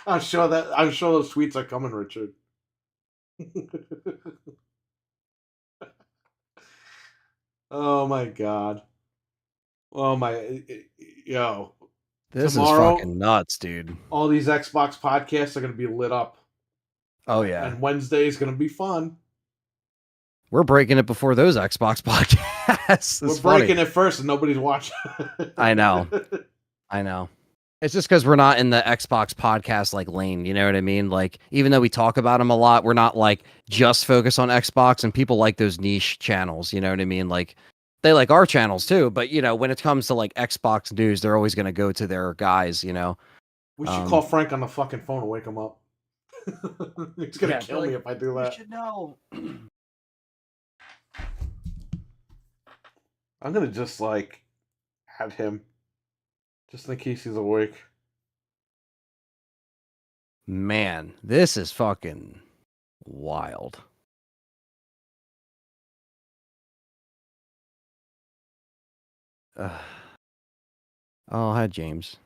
I'm sure those tweets are coming, Richard. Oh my god. Oh my, yo. This Tomorrow, is fucking nuts, dude. All these Xbox podcasts are going to be lit up. Oh yeah. And Wednesday is going to be fun. We're breaking it before those Xbox podcasts. We're breaking it first and nobody's watching. I know. It's just because we're not in the Xbox podcast like lane, you know what I mean? Like, even though we talk about them a lot, we're not like just focused on Xbox, and people like those niche channels, you know what I mean? Like, they like our channels too, but when it comes to like Xbox news, they're always going to go to their guys, We should call Frank on the fucking phone and wake him up. He's going to kill me if I do that. You should know. I'm going to just add him. Just in case he's awake. Man, this is fucking wild. Oh, hi, James.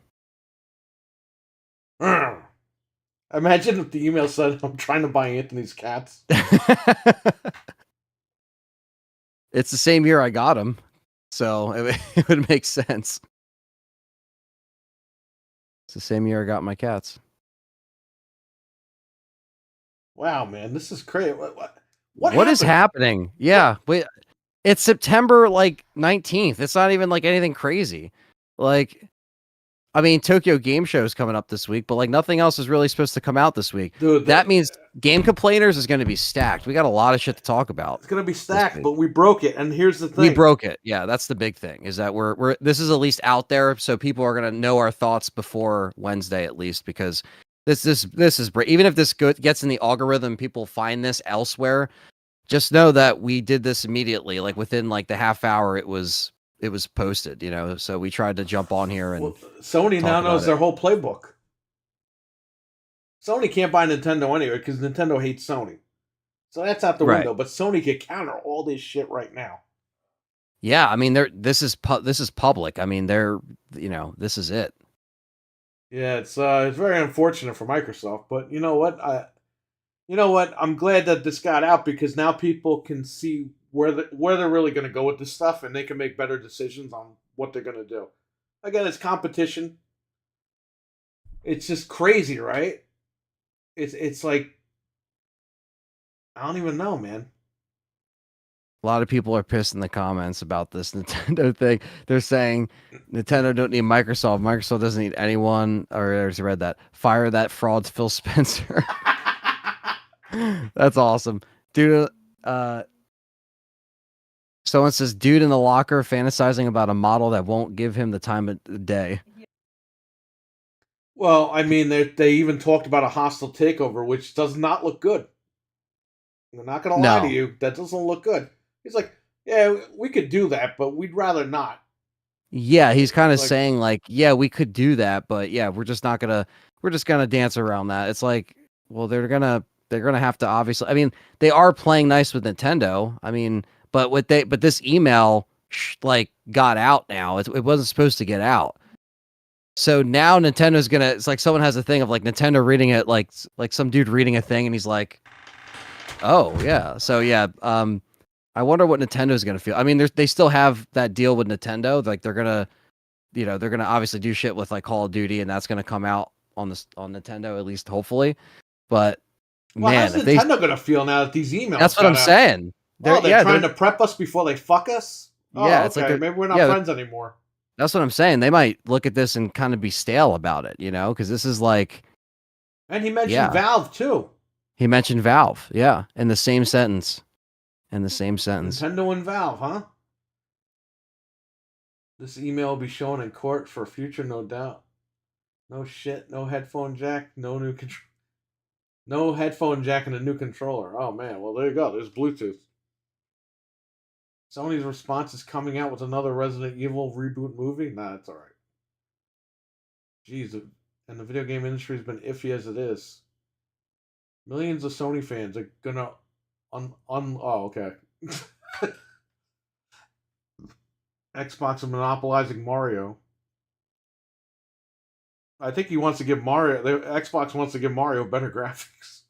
Imagine if the email said, I'm trying to buy Anthony's cats. It's the same year I got him, so it would make sense. It's the same year I got my cats. Wow, man, this is crazy. What is happening? Yeah, wait, it's September 19th. It's not even anything crazy. I mean, Tokyo Game Show is coming up this week, but nothing else is really supposed to come out this week. Dude, that means Game Complainers is going to be stacked. We got a lot of shit to talk about. It's going to be stacked, but we broke it. And here's the thing. We broke it. Yeah, that's the big thing, is that we're this is at least out there, so people are going to know our thoughts before Wednesday at least, because this is even if this gets in the algorithm, people find this elsewhere, just know that we did this immediately. Within the half hour it was posted, so we tried to jump on here. And Sony now knows their whole playbook. Sony can't buy Nintendo anyway because Nintendo hates Sony. So that's out the window. But Sony can counter all this shit right now. Yeah, I mean, this is public. I mean, this is it. Yeah, it's very unfortunate for Microsoft, but you know what? I'm glad that this got out because now people can see where they're really going to go with this stuff, and they can make better decisions on what they're going to do. Again, it's competition. It's just crazy, right? It's like I don't even know, man. A lot of people are pissed in the comments about this Nintendo thing. They're saying Nintendo don't need Microsoft. Microsoft doesn't need anyone. Or I already read that. Fire that fraud, Phil Spencer. That's awesome, dude. Someone says, dude in the locker fantasizing about a model that won't give him the time of the day. Well, I mean, they even talked about a hostile takeover, which does not look good. I'm not gonna lie to you, that doesn't look good. He's like, yeah, we could do that, but we'd rather not. Yeah, he's kind of saying like, yeah, we could do that, but yeah, we're just gonna dance around that. It's like, well, they're gonna have to obviously. I mean, they are playing nice with Nintendo. I mean, but this email got out now. It wasn't supposed to get out. So now Nintendo's gonna. It's like someone has a thing of like Nintendo reading it, like some dude reading a thing, and he's like, "Oh yeah." So yeah, I wonder what Nintendo's gonna feel. I mean, they still have that deal with Nintendo. Like they're gonna obviously do shit with like Call of Duty, and that's gonna come out on Nintendo at least, hopefully. But man, how's Nintendo gonna feel now that these emails? That's what I'm saying. They're trying to prep us before they fuck us. Yeah, it's okay. Maybe we're not friends anymore. That's what I'm saying. They might look at this and kind of be stale about it, because this is like. And he mentioned Valve too. He mentioned Valve, yeah, in the same sentence. Nintendo and Valve, huh? This email will be shown in court for future, no doubt. No shit, no headphone jack, no new control. No headphone jack and a new controller. Oh man, well there you go. There's Bluetooth. Sony's response is coming out with another Resident Evil reboot movie? Nah, that's alright. Jeez, and the video game industry has been iffy as it is. Millions of Sony fans are gonna oh, okay. Xbox is monopolizing Mario. I think he wants to give Xbox wants to give Mario better graphics.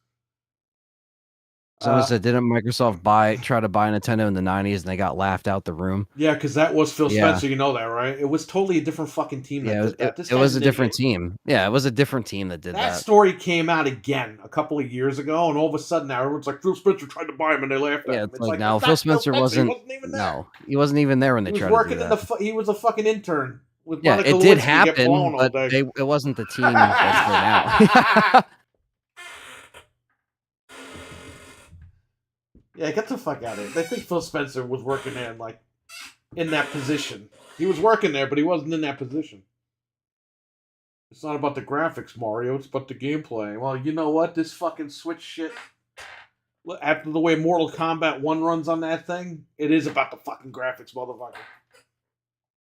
Someone said, didn't Microsoft try to buy Nintendo in the 90s and they got laughed out the room? Yeah, because that was Phil Spencer, you know that, right? It was totally a different fucking team that did that. It was a different team. Yeah, it was a different team that did that. That story came out again a couple of years ago, and all of a sudden now everyone's like, Phil Spencer tried to buy him, and they laughed at him. It's like, no, Phil Spencer wasn't even there. No, he wasn't even there when they tried to do that. He was a fucking intern. With Monica it did happen, but it wasn't the team that's there now. Yeah, get the fuck out of here. They think Phil Spencer was working there, in that position. He was working there, but he wasn't in that position. It's not about the graphics, Mario. It's about the gameplay. Well, you know what? This fucking Switch shit, after the way Mortal Kombat 1 runs on that thing, it is about the fucking graphics, motherfucker.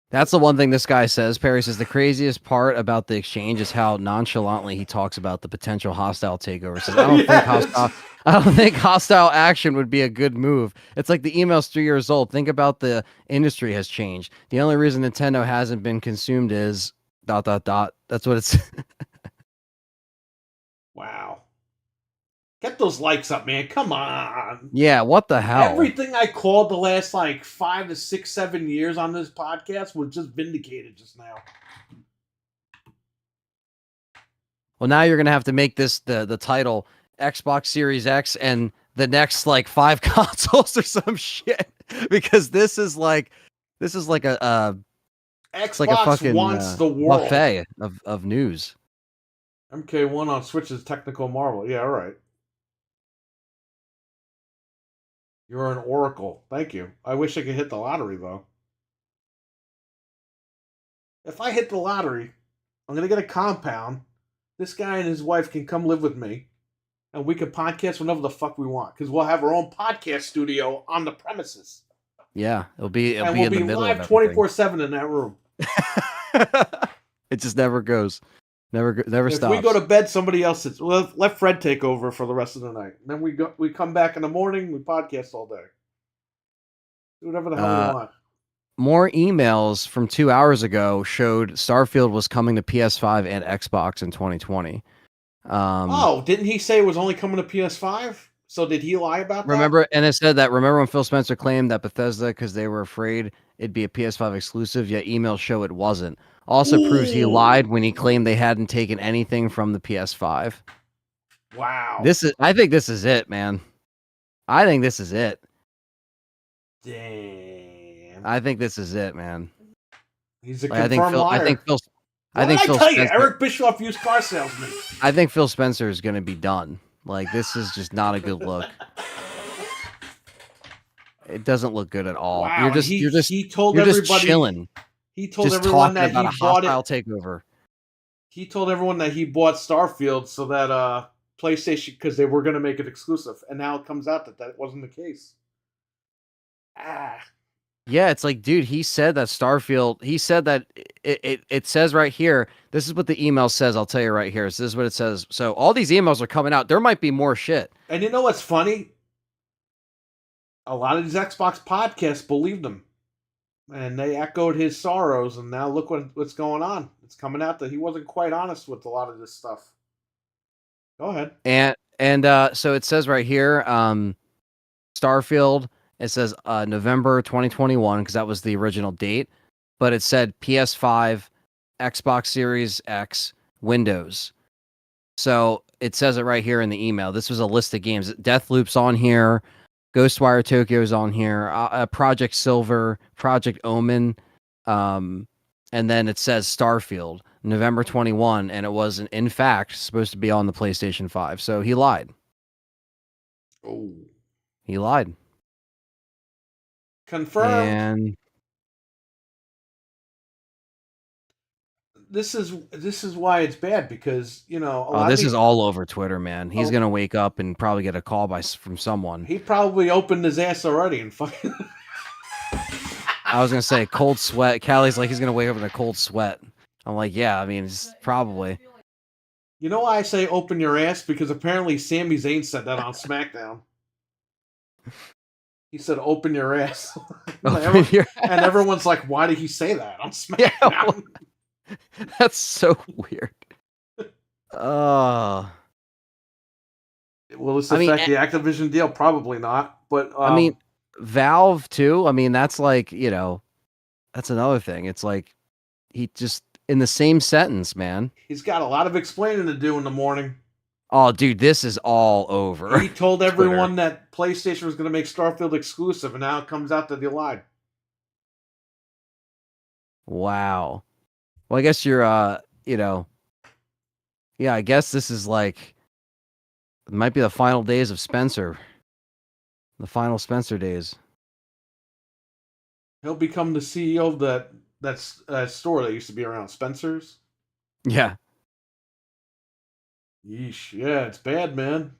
That's the one thing this guy says. Perry says the craziest part about the exchange is how nonchalantly he talks about the potential hostile takeover. Says, I don't think hostile action would be a good move. It's like the email's 3 years old. Think about the industry has changed. The only reason Nintendo hasn't been consumed is ... That's what it's. Wow. Get those likes up, man. Come on. Yeah, what the hell? Everything I called the last 5 to 6, 7 years on this podcast was just vindicated just now. Well, now you're gonna have to make this the title Xbox Series X and the next 5 consoles or some shit, because this is like a Xbox like a fucking wants the world. Buffet of news. MK1 on Switch is technical marvel. Yeah, all right. You're an oracle. Thank you. I wish I could hit the lottery, though. If I hit the lottery, I'm going to get a compound. This guy and his wife can come live with me. And we can podcast whenever the fuck we want. Because we'll have our own podcast studio on the premises. Yeah, it'll be in the middle of everything. We'll be live 24/7 in that room. It just never goes. Never stops. If we go to bed, somebody else sits. Let Fred take over for the rest of the night. Then we come back in the morning. We podcast all day. Do whatever the hell we want. more emails from 2 hours ago showed Starfield was coming to PS5 and Xbox in 2020. Oh, didn't he say it was only coming to PS5? So did he lie about remember, and it said that, remember when Phil Spencer claimed that Bethesda, because they were afraid it'd be a PS5 exclusive, yet emails show it wasn't. Also proves he Ooh. lied when he claimed they hadn't taken anything from the PS5. that? Wow. I think this is it, man. I think this is it. Damn. I think this is it, man. He's a Like, confirmed liar. I think Phil What did I tell you? Spencer, Eric Bischoff, used car salesman. I think Phil Spencer is going to be done. Like, this is just not a good look. It doesn't look good at all. Wow. You're just he told you're everybody, just chilling. He told Just everyone talking that about he a bought hostile it. takeover. He told everyone that he bought Starfield so that PlayStation, because they were going to make it exclusive, and now it comes out that that wasn't the case. Yeah, it's like, dude, he said that Starfield, he said that it says right here, this is what the email says, I'll tell you right here. So this is what it says. So all these emails are coming out. There might be more shit. And you know what's funny? A lot of these Xbox podcasts believed him. And they echoed his sorrows, and now look what's going on. It's coming out that he wasn't quite honest with a lot of this stuff. Go ahead. And so it says right here, Starfield, it says November 2021, because that was the original date, but it said PS5, Xbox Series X, Windows. So it says it right here in the email. This was a list of games. Deathloop's on here. Ghostwire Tokyo's on here. Project Silver, Project Omen, and then it says Starfield, November 21, and it was in fact supposed to be on the PlayStation 5. So he lied. Oh. He lied. Confirmed. And this is why it's bad, because a lot this of is all over Twitter, man. He's gonna wake up and probably get a call from someone. He probably opened his ass already and fucking. I was gonna say cold sweat. Callie's like, he's gonna wake up in a cold sweat. I'm like, yeah, I mean, it's probably. You know why I say open your ass? Because apparently Sami Zayn said that on SmackDown. He said open your ass. And everyone's like, why did he say that on SmackDown? Yeah, that's so weird. Will this affect the Activision deal? Probably not. But I mean, Valve too. I mean, that's like, that's another thing. It's like he just in the same sentence, man. He's got a lot of explaining to do in the morning. Oh, dude, this is all over. He told everyone that PlayStation was going to make Starfield exclusive, and now it comes out that they lied. Wow. Well, I guess you're, yeah, I guess this is like, it might be the final days of Spencer. The final Spencer days. He'll become the CEO of that store that used to be around Spencer's. Yeah. Yeesh. Yeah, it's bad, man.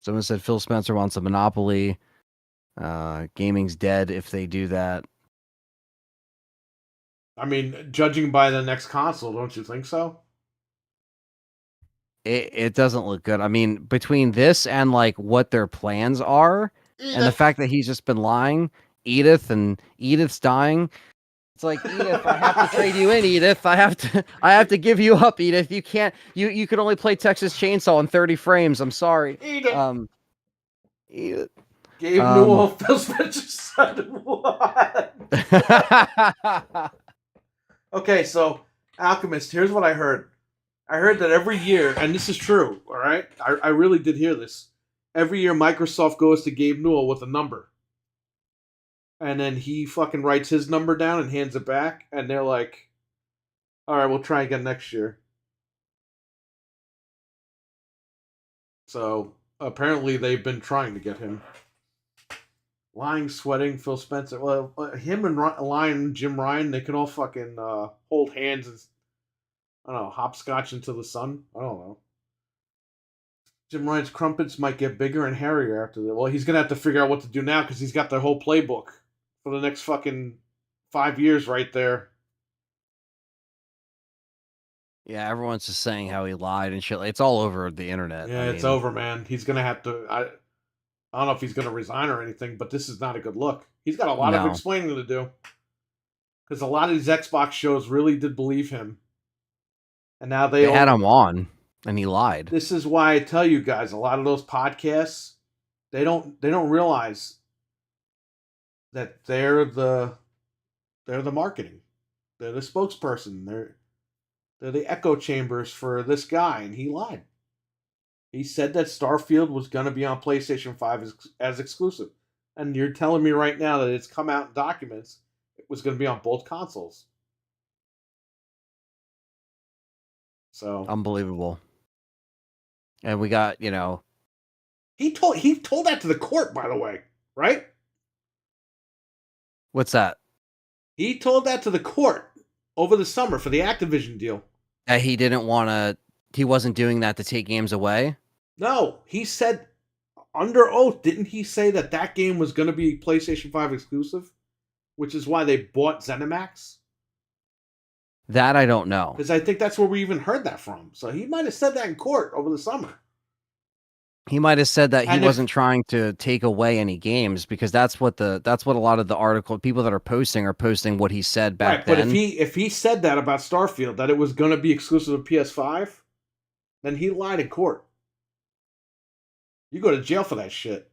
Someone said Phil Spencer wants a monopoly. Gaming's dead if they do that. I mean, judging by the next console, don't you think so? It doesn't look good. I mean, between this and like what their plans are, and the fact that he's just been lying, Edith's dying. It's like, Edith, I have to trade you in, Edith. I have to give you up, Edith. You can't. You could only play Texas Chainsaw in 30 frames. I'm sorry. Edith. Edith. Gabe Newell, Phil Spencer said what? Okay, so Alchemist, here's what I heard. I heard that every year, and this is true, all right? I really did hear this. Every year, Microsoft goes to Gabe Newell with a number. And then he fucking writes his number down and hands it back. And they're like, all right, we'll try again next year. So, apparently they've been trying to get him. Lying, sweating, Phil Spencer. Well, him and Lion, Jim Ryan, they could all fucking hold hands and, I don't know, hopscotch into the sun. I don't know. Jim Ryan's crumpets might get bigger and hairier after that. Well, he's going to have to figure out what to do now because he's got the whole playbook for the next fucking 5 years right there. Yeah, everyone's just saying how he lied and shit. It's all over the internet. Yeah, it's over, man. He's going to have to... I don't know if he's going to resign or anything, but this is not a good look. He's got a lot of explaining to do. because a lot of these Xbox shows really did believe him, and now They had him on, and he lied. This is why I tell you guys, a lot of those podcasts, they don't realize that they're the marketing, they're the spokesperson, they're the echo chambers for this guy, and he lied. He said that Starfield was going to be on PlayStation 5 as exclusive. And you're telling me right now that it's come out in documents it was going to be on both consoles. So unbelievable. And we got, he told that to the court, by the way, right? What's that? He told that to the court over the summer for the Activision deal. That he wasn't doing that to take games away? No, he said under oath, didn't he say that game was going to be PlayStation 5 exclusive? Which is why they bought ZeniMax? That I don't know. Because I think that's where we even heard that from. So he might have said that in court over the summer. He might have said that he wasn't trying to take away any games, because that's what a lot of the people that are posting what he said back then. But if he said that about Starfield, that it was going to be exclusive to PS5, then he lied in court. You go to jail for that shit.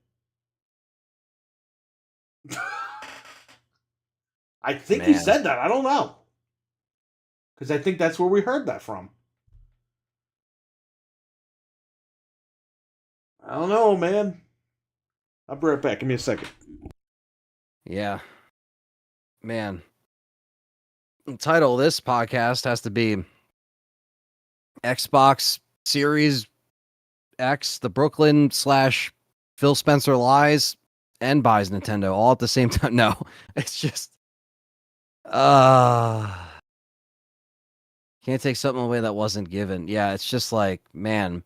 I think he said that. I don't know. Because I think that's where we heard that from. I don't know, man. I'll be right back. Give me a second. Yeah. Man. The title of this podcast has to be Xbox Series X, the Brooklyn / Phil Spencer lies and buys Nintendo all at the same time. No, it's just can't take something away that wasn't given. Yeah, it's just like, man,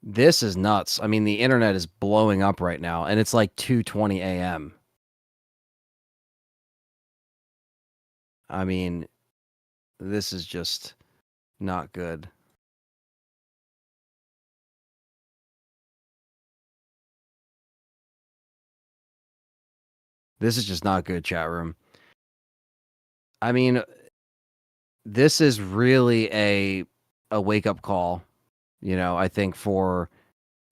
this is nuts. I mean, the internet is blowing up right now, and it's like 2:20 a.m. I mean, this is just not good. This is just not good, chat room. I mean, this is really a wake-up call, I think, for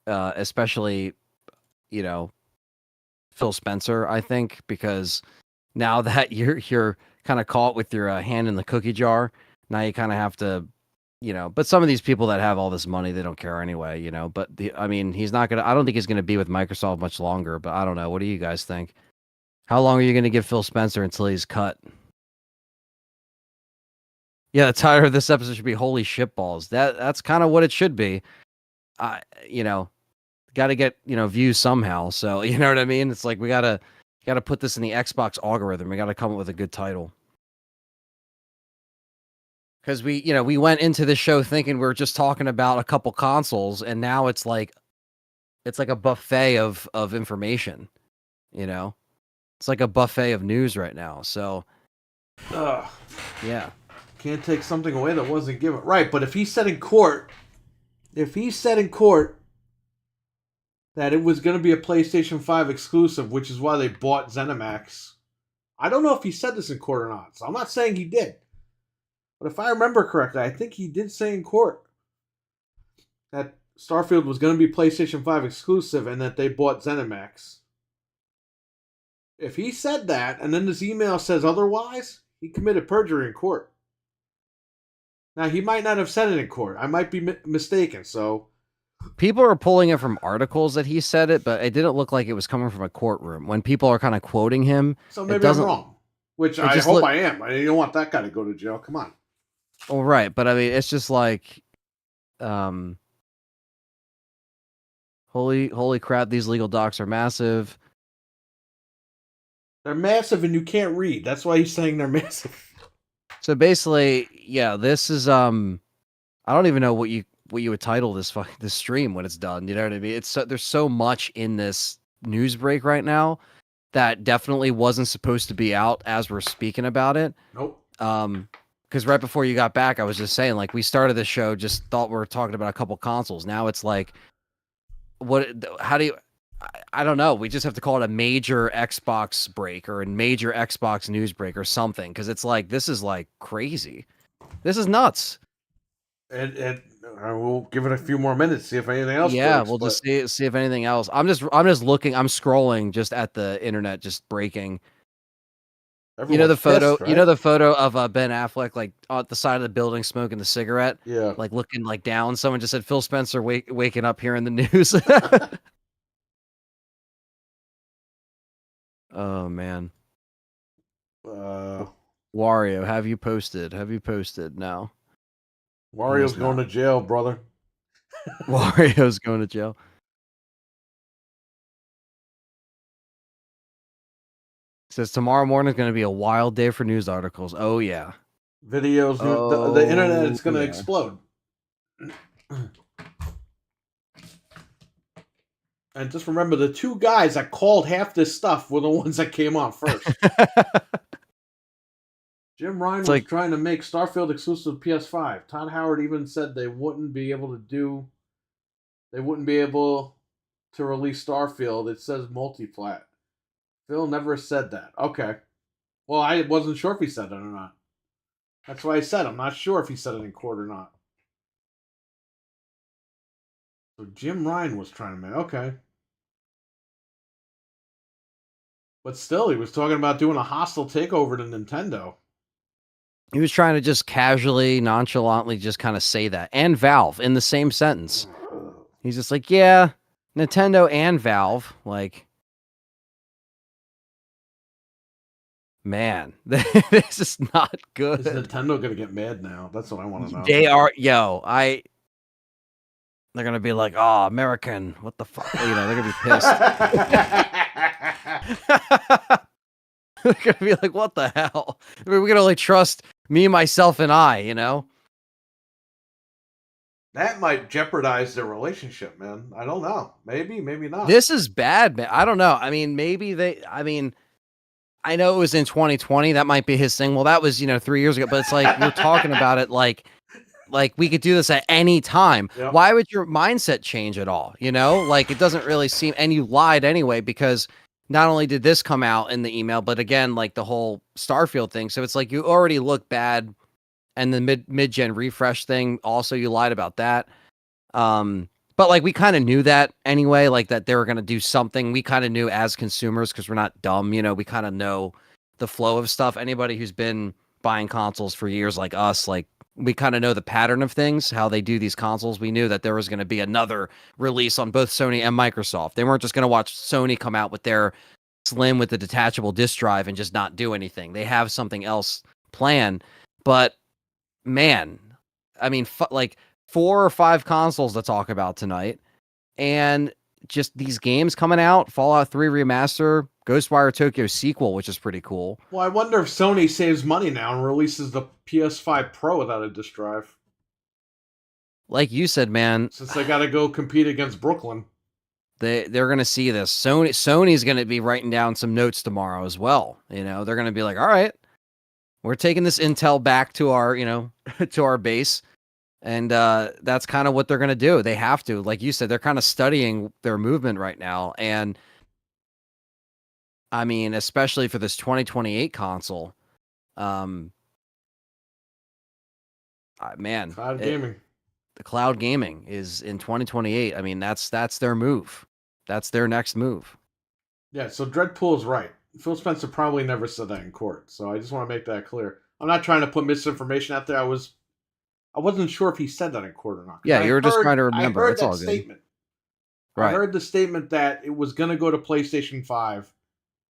especially, Phil Spencer, I think, because now that you're kind of caught with your hand in the cookie jar, now you kind of have to, but some of these people that have all this money, they don't care anyway, but he's not going to, I don't think he's going to be with Microsoft much longer, but I don't know. What do you guys think? How long are you going to give Phil Spencer until he's cut? Yeah, the title of this episode should be "Holy Shitballs." That's kind of what it should be. Got to get views somehow. So you know what I mean. It's like we gotta put this in the Xbox algorithm. We got to come up with a good title. Because we went into the show thinking we were just talking about a couple consoles, and now it's like a buffet of information. It's like a buffet of news right now. So, yeah. Can't take something away that wasn't given. Right, but if he said in court that it was going to be a PlayStation 5 exclusive, which is why they bought ZeniMax, I don't know if he said this in court or not, so I'm not saying he did. But if I remember correctly, I think he did say in court that Starfield was going to be PlayStation 5 exclusive and that they bought ZeniMax. If he said that, and then this email says otherwise, he committed perjury in court. Now, he might not have said it in court. I might be mistaken, so... People are pulling it from articles that he said it, but it didn't look like it was coming from a courtroom. When people are kind of quoting him... So maybe I'm wrong. Which I hope I am. You don't want that guy to go to jail. Come on. Well, right, but I mean, it's just like... Holy crap, these legal docs are massive. They're massive and you can't read. That's why he's saying they're massive. So basically, yeah, this is I don't even know what you would title this stream when it's done. You know what I mean? There's so much in this news break right now that definitely wasn't supposed to be out as we're speaking about it. Nope. Because right before you got back, I was just saying, like, we started the show, just thought we were talking about a couple consoles. Now it's like, how do you I don't know. We just have to call it a major Xbox break or a major Xbox news break or something, because it's like this is like crazy. This is nuts. And we'll give it a few more minutes, see if anything else. Yeah, breaks, we'll but just see if anything else. I'm just looking. I'm scrolling just at the internet, just breaking. You know the everyone's photo. pissed, You know right? the photo of Ben Affleck like at the side of the building smoking the cigarette, Yeah. like looking like down. Someone just said Phil Spencer waking up here in the news. Oh man. Wario, have you posted? Have you posted? No. Wario's going to jail, brother. Wario's going to jail. Says tomorrow morning is going to be a wild day for news articles. Oh yeah. Videos, the internet is going to explode. And just remember, the two guys that called half this stuff were the ones that came on first. Jim Ryan was trying to make Starfield exclusive to PS5. Todd Howard even said they wouldn't be able to release Starfield. It says multi-plat. Phil never said that. Okay. Well, I wasn't sure if he said it or not. That's why I said I'm not sure if he said it in court or not. So Jim Ryan was trying to make... Okay. But still, he was talking about doing a hostile takeover to Nintendo. He was trying to just casually, nonchalantly just kind of say that. And Valve in the same sentence. He's just like, yeah, Nintendo and Valve. Like, man, this is not good. Is Nintendo going to get mad now? That's what I want to know. They are, they're going to be like, oh, American, what the fuck? You know, they're going to be pissed. They're going to be like, what the hell? I mean, we can only trust me, myself, and I, you know? That might jeopardize their relationship, man. I don't know. Maybe, maybe not. This is bad, man. I don't know. I mean, I know it was in 2020. That might be his thing. Well, that was, 3 years ago, but it's like, we're talking about it like we could do this at any time. Yep. Why would your mindset change at all? Like it doesn't really seem, and you lied anyway, because not only did this come out in the email, but again, like the whole Starfield thing. So it's like, you already look bad. And the mid-gen refresh thing, also you lied about that. But like we kind of knew that anyway, like that they were going to do something. We kind of knew as consumers, because we're not dumb, we kind of know the flow of stuff. Anybody who's been buying consoles for years like us, like we kind of know the pattern of things, how they do these consoles. We knew that there was going to be another release on both Sony and Microsoft. They weren't just going to watch Sony come out with their Slim with the detachable disk drive and just not do anything. They have something else planned. But man, I mean, like 4 or 5 consoles to talk about tonight, and just these games coming out: Fallout 3 Remaster, Ghostwire Tokyo sequel, which is pretty cool. Well, I wonder if Sony saves money now and releases the PS5 Pro without a disk drive. Like you said, man, since they got to go compete against Brooklin, they're going to see this. Sony's going to be writing down some notes tomorrow as well. They're going to be like, all right, we're taking this intel back to our, to our base. And that's kind of what they're going to do. They have to. Like you said, they're kind of studying their movement right now. And I mean, especially for this 2028 console, man, cloud gaming. The cloud gaming is in 2028. I mean, that's their move. That's their next move. Yeah, so Dreadpool is right. Phil Spencer probably never said that in court, so I just want to make that clear. I'm not trying to put misinformation out there. I wasn't sure if he said that in court or not. Yeah, you were just trying to remember. I heard it's that all good. Statement. Right. I heard the statement that it was going to go to PlayStation 5,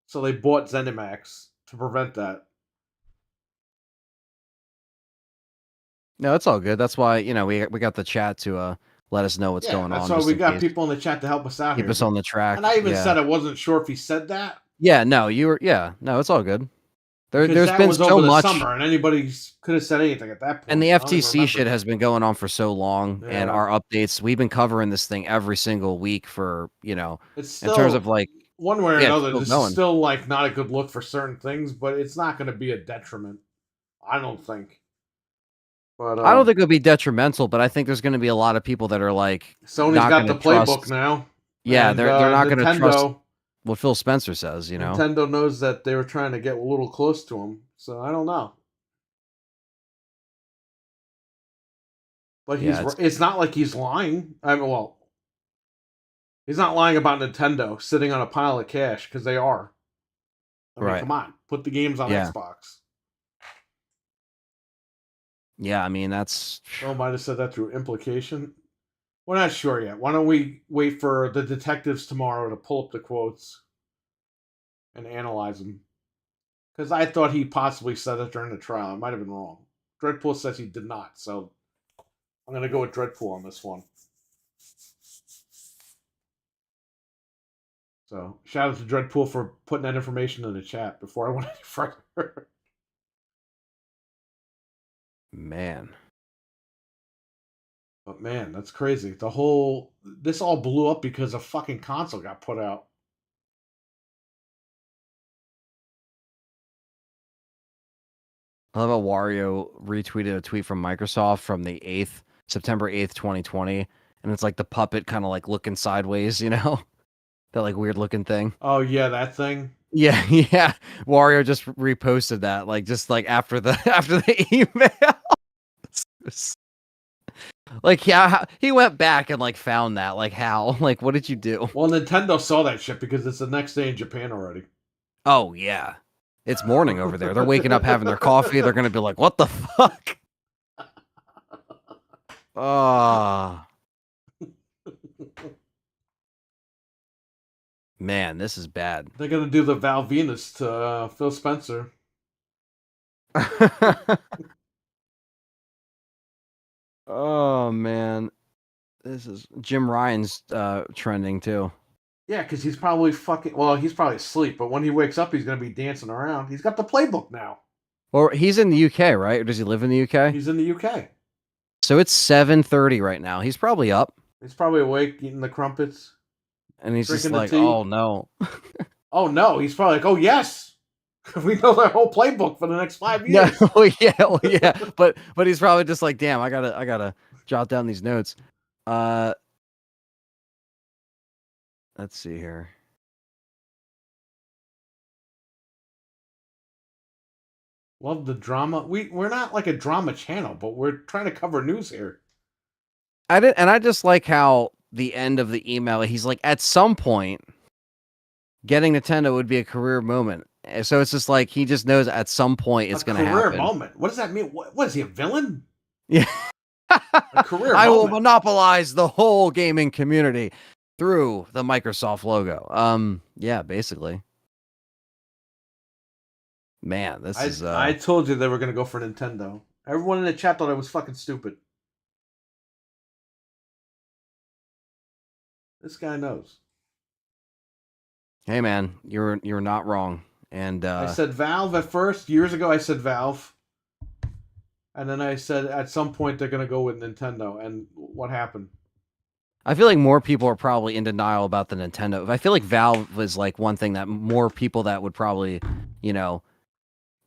so they bought ZeniMax to prevent that. No, it's all good. That's why, we got the chat to let us know what's going on. That's why we got people in the chat to help us out. Keep us on the track. And I even said I wasn't sure if he said that. Yeah, no, no, it's all good. There's been was so over the much summer, and anybody could have said anything at that point. And the FTC shit has been going on for so long, Yeah. and our updates, we've been covering this thing every single week for, it's still, in terms of like one way or another, this going. is still like not a good look for certain things, but it's not going to be a detriment. I don't think. But I don't think it'll be detrimental, but I think there's going to be a lot of people that are like, Sony's got the playbook now. Yeah, And, they're not going to trust Nintendo what Phil Spencer says, you know? Nintendo knows that they were trying to get a little close to him, so I don't know. But Yeah, it's not like he's lying. Well, he's not lying about Nintendo sitting on a pile of cash, because they are. I mean, right. come on, put the games on Yeah. Xbox. Yeah, I mean, that's... Oh, might have said that through implication. We're not sure yet. Why don't we wait for the detectives tomorrow to pull up the quotes and analyze them? Because I thought he possibly said it during the trial. I might have been wrong. Dreadpool says he did not, so I'm going to go with Dreadpool on this one. So, shout out to Dreadpool for putting that information in the chat before I went any further. Man. But man, that's crazy. This all blew up because a fucking console got put out. I love how Wario retweeted a tweet from Microsoft from the September 8th, 2020. And it's like the puppet kind of like looking sideways, you know? That like weird looking thing. Oh yeah, that thing. Yeah, yeah. Wario just reposted that, like just like after the email. Like, yeah, he went back and like found that. Like, how? Like, what did you do? Well, Nintendo saw that shit because it's the next day in Japan already. Oh yeah, it's morning over there. They're waking up, having their coffee. They're gonna be like, "What the fuck?" Oh man, this is bad. They're gonna do the Val Venus to Phil Spencer. Oh man, this is Jim Ryan's trending too. Yeah, because he's probably he's probably asleep, but when he wakes up, he's gonna be dancing around. He's got the playbook now. Or he's in the UK, right? Or does he live in the UK? He's in the UK. So it's 7:30 right now. He's probably up. He's probably awake, eating the crumpets. And he's just Drinking the like, tea. oh no. Oh no, he's probably like, oh yes. We know their whole playbook for the next 5 years. No, yeah. But he's probably just like, damn, I gotta jot down these notes. Let's see here. Love the drama. We're not like a drama channel, but we're trying to cover news here. I just like how the end of the email, he's like, at some point, getting Nintendo would be a career moment. So it's just like he just knows at some point it's going to happen. A career moment. What does that mean? What is he, a villain? Yeah. A career I moment. will monopolize the whole gaming community through the Microsoft logo. Yeah, basically. Man, this is I told you they were going to go for Nintendo. Everyone in the chat thought I was fucking stupid. This guy knows. Hey man, you're not wrong. And I said Valve at first. Years ago I said Valve. And then I said at some point they're going to go with Nintendo. And what happened? I feel like more people are probably in denial about the Nintendo. I feel like Valve was like one thing that more people that would probably, you know,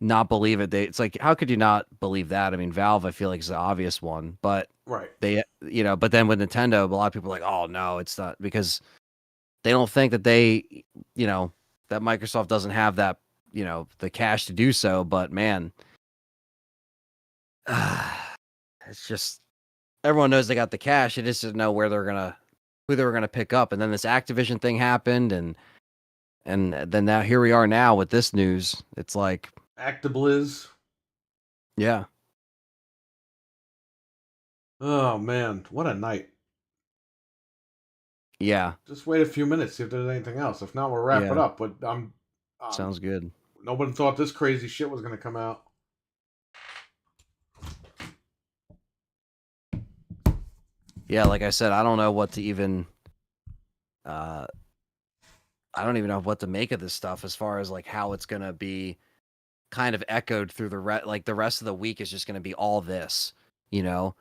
not believe it. It's like, how could you not believe that? I mean, Valve, I feel like is the obvious one, but right. They, you know, but then with Nintendo, a lot of people are like, oh no, it's not, because they don't think that they, you know, that Microsoft doesn't have that, you know, the cash to do so. But man, it's just, everyone knows they got the cash. They just didn't know who they were gonna pick up. And then this Activision thing happened, and then now here we are now with this news. It's like Actibliz. Yeah. Oh man, what a night. Yeah. Just wait a few minutes, see if there's anything else. If not, we'll wrap it up. But sounds good. Nobody thought this crazy shit was gonna come out. Yeah, like I said, I don't know what to even I don't even know what to make of this stuff as far as like how it's gonna be kind of echoed through the rest of the week is just gonna be all this, you know?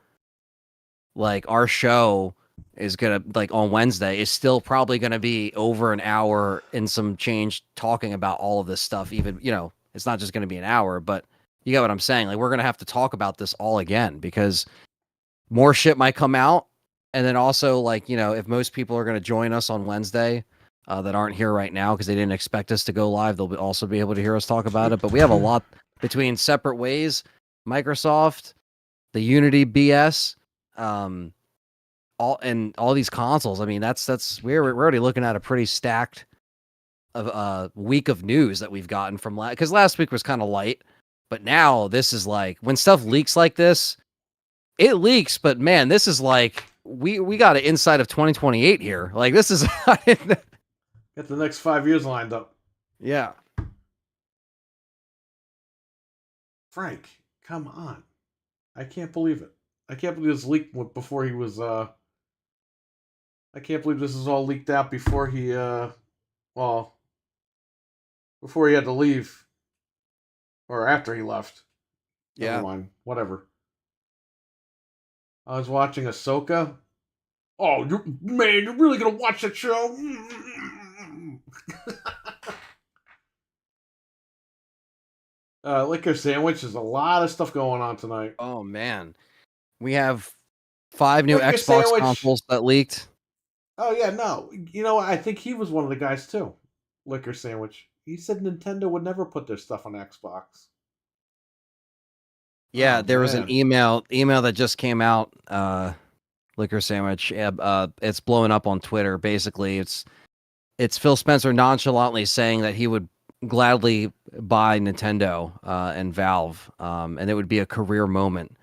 Like our show is gonna, like on Wednesday, is still probably gonna be over an hour and some change talking about all of this stuff. Even, you know, it's not just gonna be an hour, but you get what I'm saying. Like we're gonna have to talk about this all again because more shit might come out. And then also, like, if most people are going to join us on Wednesday that aren't here right now because they didn't expect us to go live, they'll also be able to hear us talk about it. But we have a lot between Separate Ways, Microsoft, the Unity BS, all these consoles. I mean, we're already looking at a pretty stacked week of news that we've gotten from because last week was kind of light, but now this is like when stuff leaks like this, it leaks. But man, this is like we got an insight of 2028 here. Like this is Get the next 5 years lined up. Yeah. Frank, come on. I can't believe it. I can't believe this leaked before he was I can't believe this is all leaked out before he before he had to leave. Or after he left. Yeah. Never mind. Whatever. I was watching Ahsoka. Oh, you're really gonna watch that show? Liquor Sandwich. There's a lot of stuff going on tonight. Oh man, we have 5 new Liquor Xbox Sandwich. consoles that leaked. Oh yeah, no. You know, I think he was one of the guys too. Liquor Sandwich. He said Nintendo would never put their stuff on Xbox. Yeah, there was an man. email that just came out. Liquor Sandwich. It's blowing up on Twitter. Basically, it's Phil Spencer nonchalantly saying that he would gladly buy Nintendo and Valve, and it would be a career moment.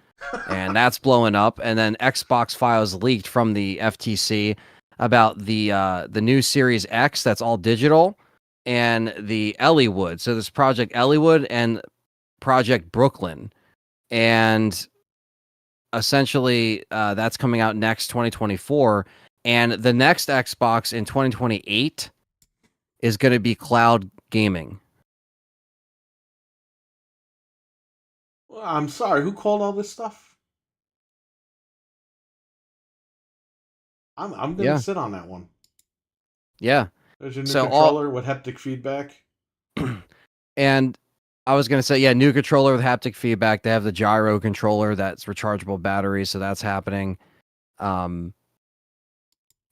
And that's blowing up. And then Xbox files leaked from the FTC about the new Series X that's all digital, and the Elliewood. So there's Project Elliewood and Project Brooklyn, and essentially that's coming out next 2024. And the next Xbox in 2028 is going to be cloud gaming. Well, I'm sorry. Who called all this stuff? I'm gonna sit on that one. Yeah. There's your new controller with haptic feedback. And I was going to say, new controller with haptic feedback. They have the gyro controller that's rechargeable batteries, so that's happening. There's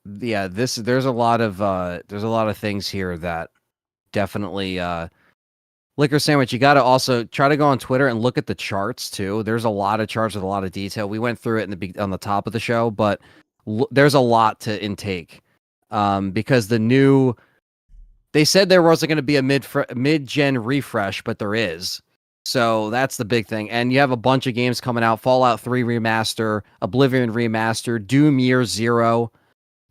a lot of things here that definitely Liquor Sandwich. You got to also try to go on Twitter and look at the charts too. There's a lot of charts with a lot of detail. We went through it on the top of the show, but there's a lot to intake because they said there wasn't going to be a mid-gen refresh, but there is. So that's the big thing. And you have a bunch of games coming out: Fallout 3 Remaster, Oblivion Remaster, Doom Year Zero,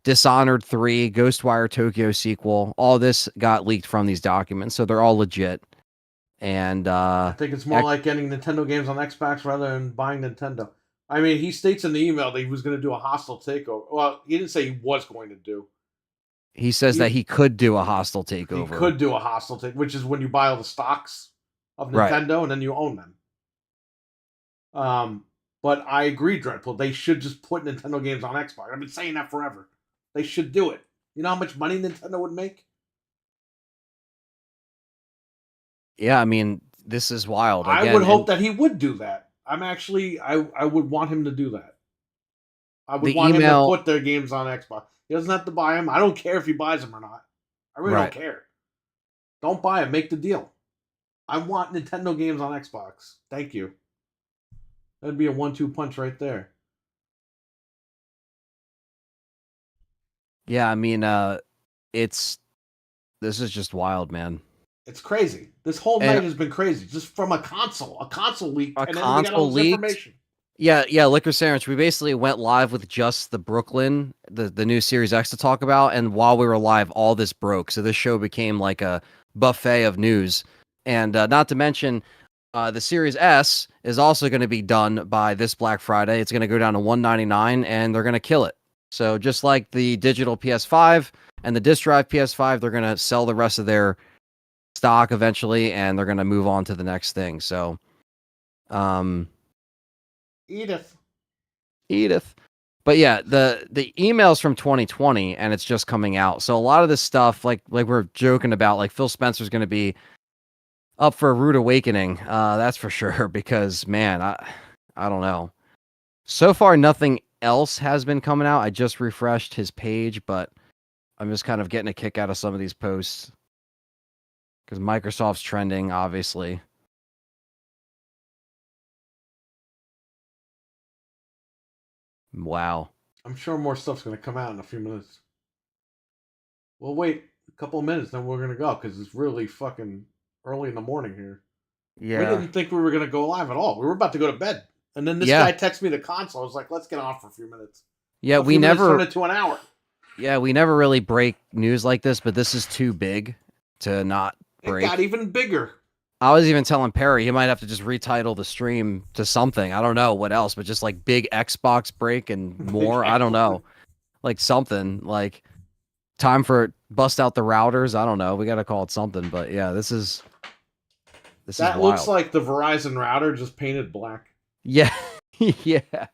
Dishonored 3, Ghostwire Tokyo sequel. All this got leaked from these documents, so they're all legit. And I think it's more like getting Nintendo games on Xbox rather than buying Nintendo. I mean, he states in the email that he was going to do a hostile takeover. Well, he didn't say he was going to do. He says that he could do a hostile takeover. He could do a hostile takeover, which is when you buy all the stocks of Nintendo and then you own them. But I agree, Dreadpool. They should just put Nintendo games on Xbox. I've been saying that forever. They should do it. You know how much money Nintendo would make? Yeah, I mean, this is wild. Again, I would hope that he would do that. I would want him to do that. I would want him to put their games on Xbox. He doesn't have to buy them. I don't care if he buys them or not. I really don't care. Don't buy them. Make the deal. I want Nintendo games on Xbox. Thank you. That'd be a 1-2 punch right there. Yeah, I mean, this is just wild, man. It's crazy. This whole night has been crazy. Just from a console leak, and then we got all this information. Yeah, Liquor Sandwich. We basically went live with just the Brooklyn, the new Series X to talk about, and while we were live, all this broke. So this show became like a buffet of news. And not to mention, the Series S is also going to be done by this Black Friday. It's going to go down to $199, and they're going to kill it. So just like the digital PS5 and the disc drive PS5, they're going to sell the rest of their stock eventually, and they're going to move on to the next thing. So, Edith. But yeah, the emails from 2020, and it's just coming out. So a lot of this stuff, like we're joking about, like Phil Spencer's going to be up for a rude awakening. That's for sure. Because man, I don't know. So far, nothing else has been coming out. I just refreshed his page, but I'm just kind of getting a kick out of some of these posts because Microsoft's trending, obviously. Wow. I'm sure more stuff's going to come out in a few minutes. We'll wait a couple of minutes, then we're going to go because it's really fucking early in the morning here. Yeah. We didn't think we were going to go live at all. We were about to go to bed. And then this guy texted me the console. I was like, let's get on for a few minutes. Yeah, we never turned it to an hour. Yeah, we never really break news like this, but this is too big to not break. It got even bigger. I was even telling Perry he might have to just retitle the stream to something. I don't know what else, but just like big Xbox break and more. I don't know. Like something like time for bust out the routers. I don't know. We got to call it something, but yeah, this is that looks like the Verizon router just painted black. Yeah. Yeah.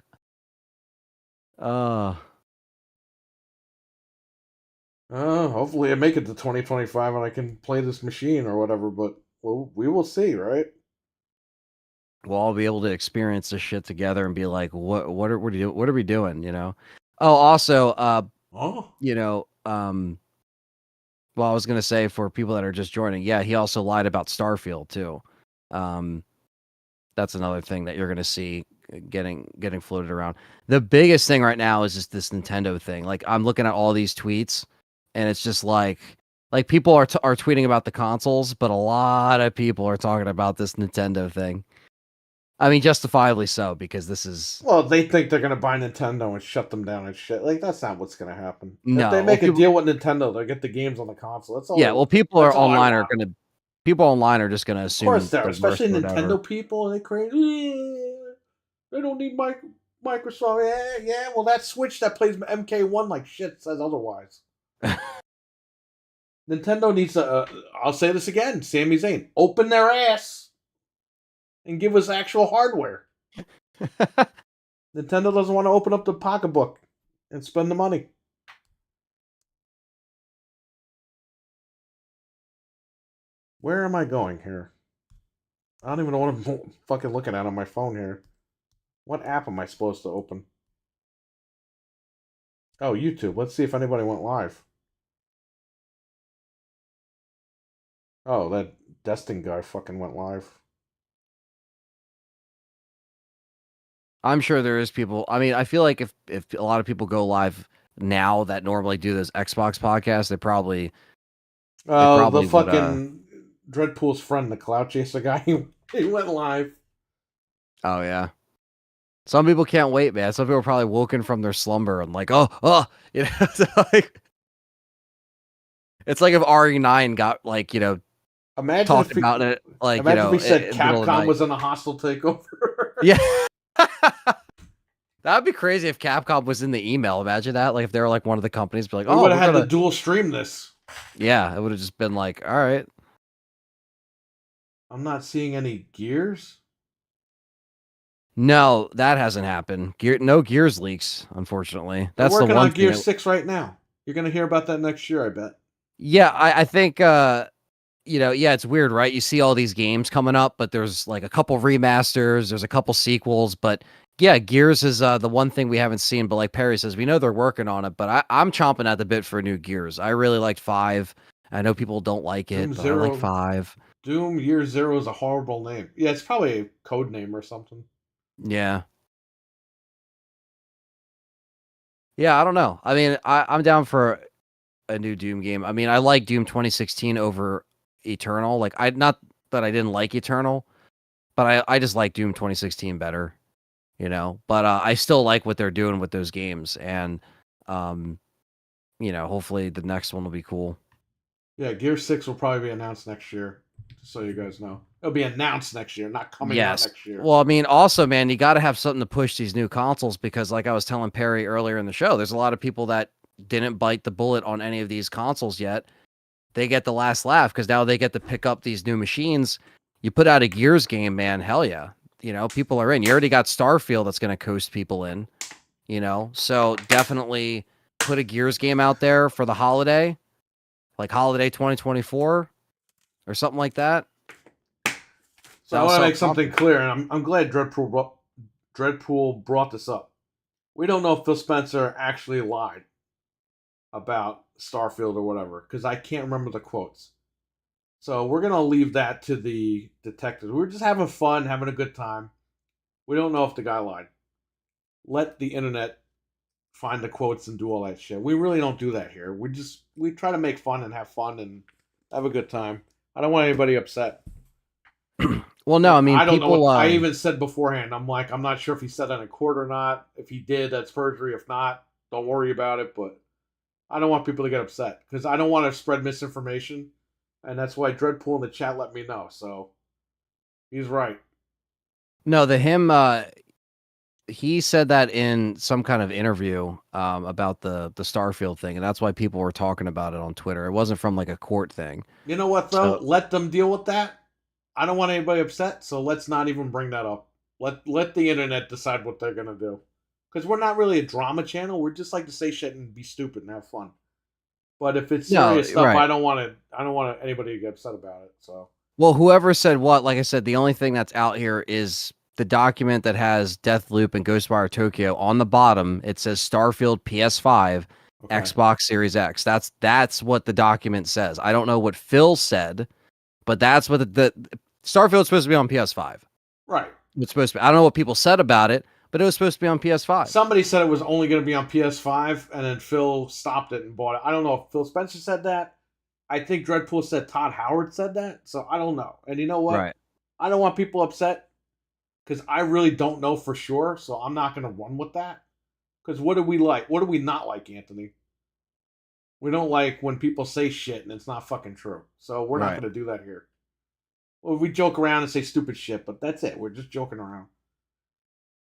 Hopefully I make it to 2025 and I can play this machine or whatever, but we will see, right? We'll all be able to experience this shit together and be like, what are we doing, you know? Oh, also, you know, well, I was gonna say for people that are just joining, yeah, he also lied about Starfield too. That's another thing that you're gonna see getting floated around. The biggest thing right now is just this Nintendo thing. Like I'm looking at all these tweets, and it's just like people are tweeting about the consoles, but a lot of people are talking about this Nintendo thing. I mean, justifiably so, because this is... Well, they think they're going to buy Nintendo and shut them down and shit. Like, that's not what's going to happen. No. If they make a deal with Nintendo, they'll get the games on the console. That's all. Yeah, well, people online are just going to assume... Of course they are, especially Nintendo people. They crazy. They don't need Microsoft. Yeah, well, that Switch that plays MK1 like shit says otherwise. Nintendo needs to, I'll say this again, Sami Zayn, open their ass and give us actual hardware. Nintendo doesn't want to open up the pocketbook and spend the money. Where am I going here? I don't even know what I'm fucking looking at on my phone here. What app am I supposed to open? Oh, YouTube. Let's see if anybody went live. Oh, that Destin guy fucking went live. I'm sure there is people. I mean, I feel like if a lot of people go live now that normally do those Xbox podcasts, they probably the fucking Dreadpool's friend, the Cloud Chaser guy, he went live. Oh, yeah. Some people can't wait, man. Some people are probably woken from their slumber and like, oh, you know, it's like if RE9 got like, you know, talked about it. Like, imagine you know, if we said Capcom was in a hostile takeover. Yeah. That would be crazy if Capcom was in the email. Imagine that. Like if they were like one of the companies, be like, we would have had to dual stream this. Yeah, it would have just been like, all right. I'm not seeing any Gears. No, that hasn't happened. No Gears leaks, unfortunately. That's They're working the one on Gears 6 right now. You're gonna hear about that next year, I bet. Yeah, I think you know, yeah, it's weird, right? You see all these games coming up, but there's like a couple remasters, there's a couple sequels, but yeah, Gears is the one thing we haven't seen. But like Perry says, we know they're working on it, but I'm chomping at the bit for new Gears. I really liked 5. I know people don't like it, but I like 5. Doom Year Zero is a horrible name. Yeah, it's probably a code name or something. Yeah. Yeah, I don't know. I mean, I'm down for a new Doom game. I mean, I like Doom 2016 over Eternal. Like, not that I didn't like Eternal, but I just like Doom 2016 better, you know. But I still like what they're doing with those games, and you know, hopefully the next one will be cool. Yeah, Gear 6 will probably be announced next year, just so you guys know. It'll be announced next year, not coming out next year. Well, I mean, also, man, you got to have something to push these new consoles because, like I was telling Perry earlier in the show, there's a lot of people that didn't bite the bullet on any of these consoles yet. They get the last laugh because now they get to pick up these new machines. You put out a Gears game, man, hell yeah. You know, people are in. You already got Starfield that's going to coast people in, you know? So definitely put a Gears game out there for the holiday, like holiday 2024 or something like that. So I want to make something clear, and I'm glad Dreadpool brought this up. We don't know if Phil Spencer actually lied about Starfield or whatever, because I can't remember the quotes. So we're gonna leave that to the detectives. We're just having fun, having a good time. We don't know if the guy lied. Let the internet find the quotes and do all that shit. We really don't do that here. We try to make fun and have fun and have a good time. I don't want anybody upset. Well, no, I mean, I don't people, know. I even said beforehand, I'm like, I'm not sure if he said that in court or not. If he did, that's perjury. If not, don't worry about it. But I don't want people to get upset because I don't want to spread misinformation. And that's why Dreadpool in the chat let me know. So he's right. no, he said that in some kind of interview about the Starfield thing, and that's why people were talking about it on Twitter. It wasn't from like a court thing. You know what, though? Let them deal with that. I don't want anybody upset, so let's not even bring that up. Let the internet decide what they're gonna do, because we're not really a drama channel. We're just like to say shit and be stupid and have fun. But if it's serious stuff, right. I don't want anybody to get upset about it. So, well, whoever said what, like I said, the only thing that's out here is the document that has Deathloop and Ghostwire Tokyo on the bottom. It says Starfield PS5, okay. Xbox Series X. That's what the document says. I don't know what Phil said, but that's what the Starfield's supposed to be on PS5. Right. It's supposed to be. I don't know what people said about it, but it was supposed to be on PS5. Somebody said it was only going to be on PS5, and then Phil stopped it and bought it. I don't know if Phil Spencer said that. I think Dreadpool said Todd Howard said that, so I don't know. And you know what? Right. I don't want people upset because I really don't know for sure, so I'm not going to run with that. Because what do we like? What do we not like, Anthony? We don't like when people say shit and it's not fucking true. So we're not going to do that here. Well, we joke around and say stupid shit, but that's it. We're just joking around.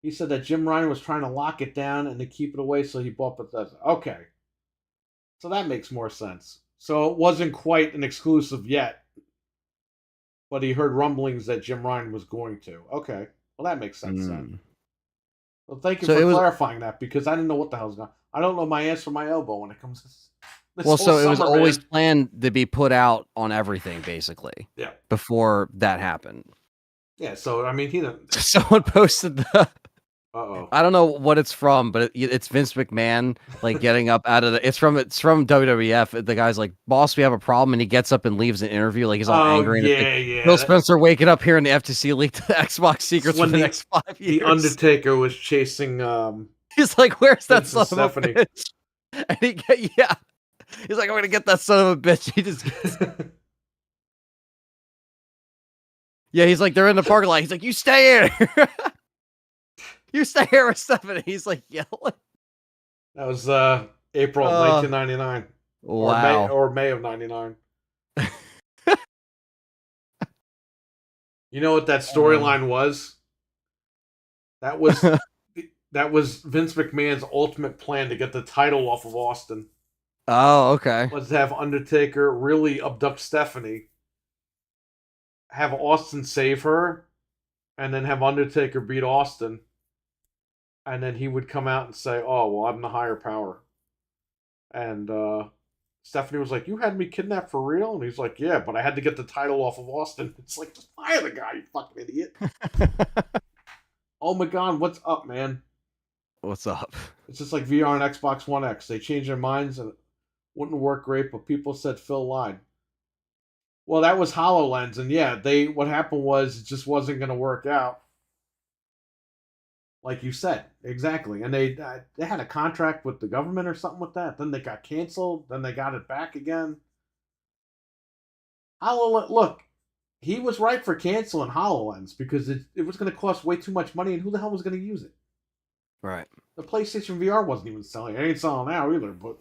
He said that Jim Ryan was trying to lock it down and to keep it away, so he bought Bethesda. Okay. So that makes more sense. So it wasn't quite an exclusive yet, but he heard rumblings that Jim Ryan was going to. Okay. Well, that makes sense then. Well, thank you for clarifying that, because I didn't know what the hell's going on. I don't know my ass from my elbow when it comes to this. Well, so it was always planned to be put out on everything, basically. Yeah. Before that happened. Yeah, so, I mean, he didn't... Someone posted the... Uh-oh. I don't know what it's from, but it's Vince McMahon, like, getting up out of the... It's from WWF. The guy's like, boss, we have a problem, and he gets up and leaves an interview, like, he's all angry. Yeah. Phil Spencer waking up here in the FTC leaked the Xbox secrets for the next 5 years. The Undertaker was chasing... He's like, where's that son Stephanie. of a bitch? And he's like, I'm gonna get that son of a bitch. He just gets... Yeah, he's like, they're in the parking lot. He's like, you stay here. You stay here with Stephanie. He's like yelling. That was April 1999. Wow. Or May of 99. You know what that storyline was? That was Vince McMahon's ultimate plan to get the title off of Austin. Oh, okay. Was to have Undertaker really abduct Stephanie, have Austin save her, and then have Undertaker beat Austin. And then he would come out and say, oh, well, I'm the higher power. And Stephanie was like, you had me kidnapped for real? And he's like, yeah, but I had to get the title off of Austin. It's like, just fire the guy, you fucking idiot. Oh my God, what's up, man? What's up? It's just like VR and Xbox One X. They changed their minds and it wouldn't work great, but people said Phil lied. Well, that was HoloLens. And yeah, what happened was it just wasn't going to work out. Like you said, exactly. And they had a contract with the government or something with that. Then they got canceled. Then they got it back again. HoloLens, look, he was right for canceling HoloLens because it was going to cost way too much money, and who the hell was going to use it? Right. The PlayStation VR wasn't even selling. It ain't selling now either. But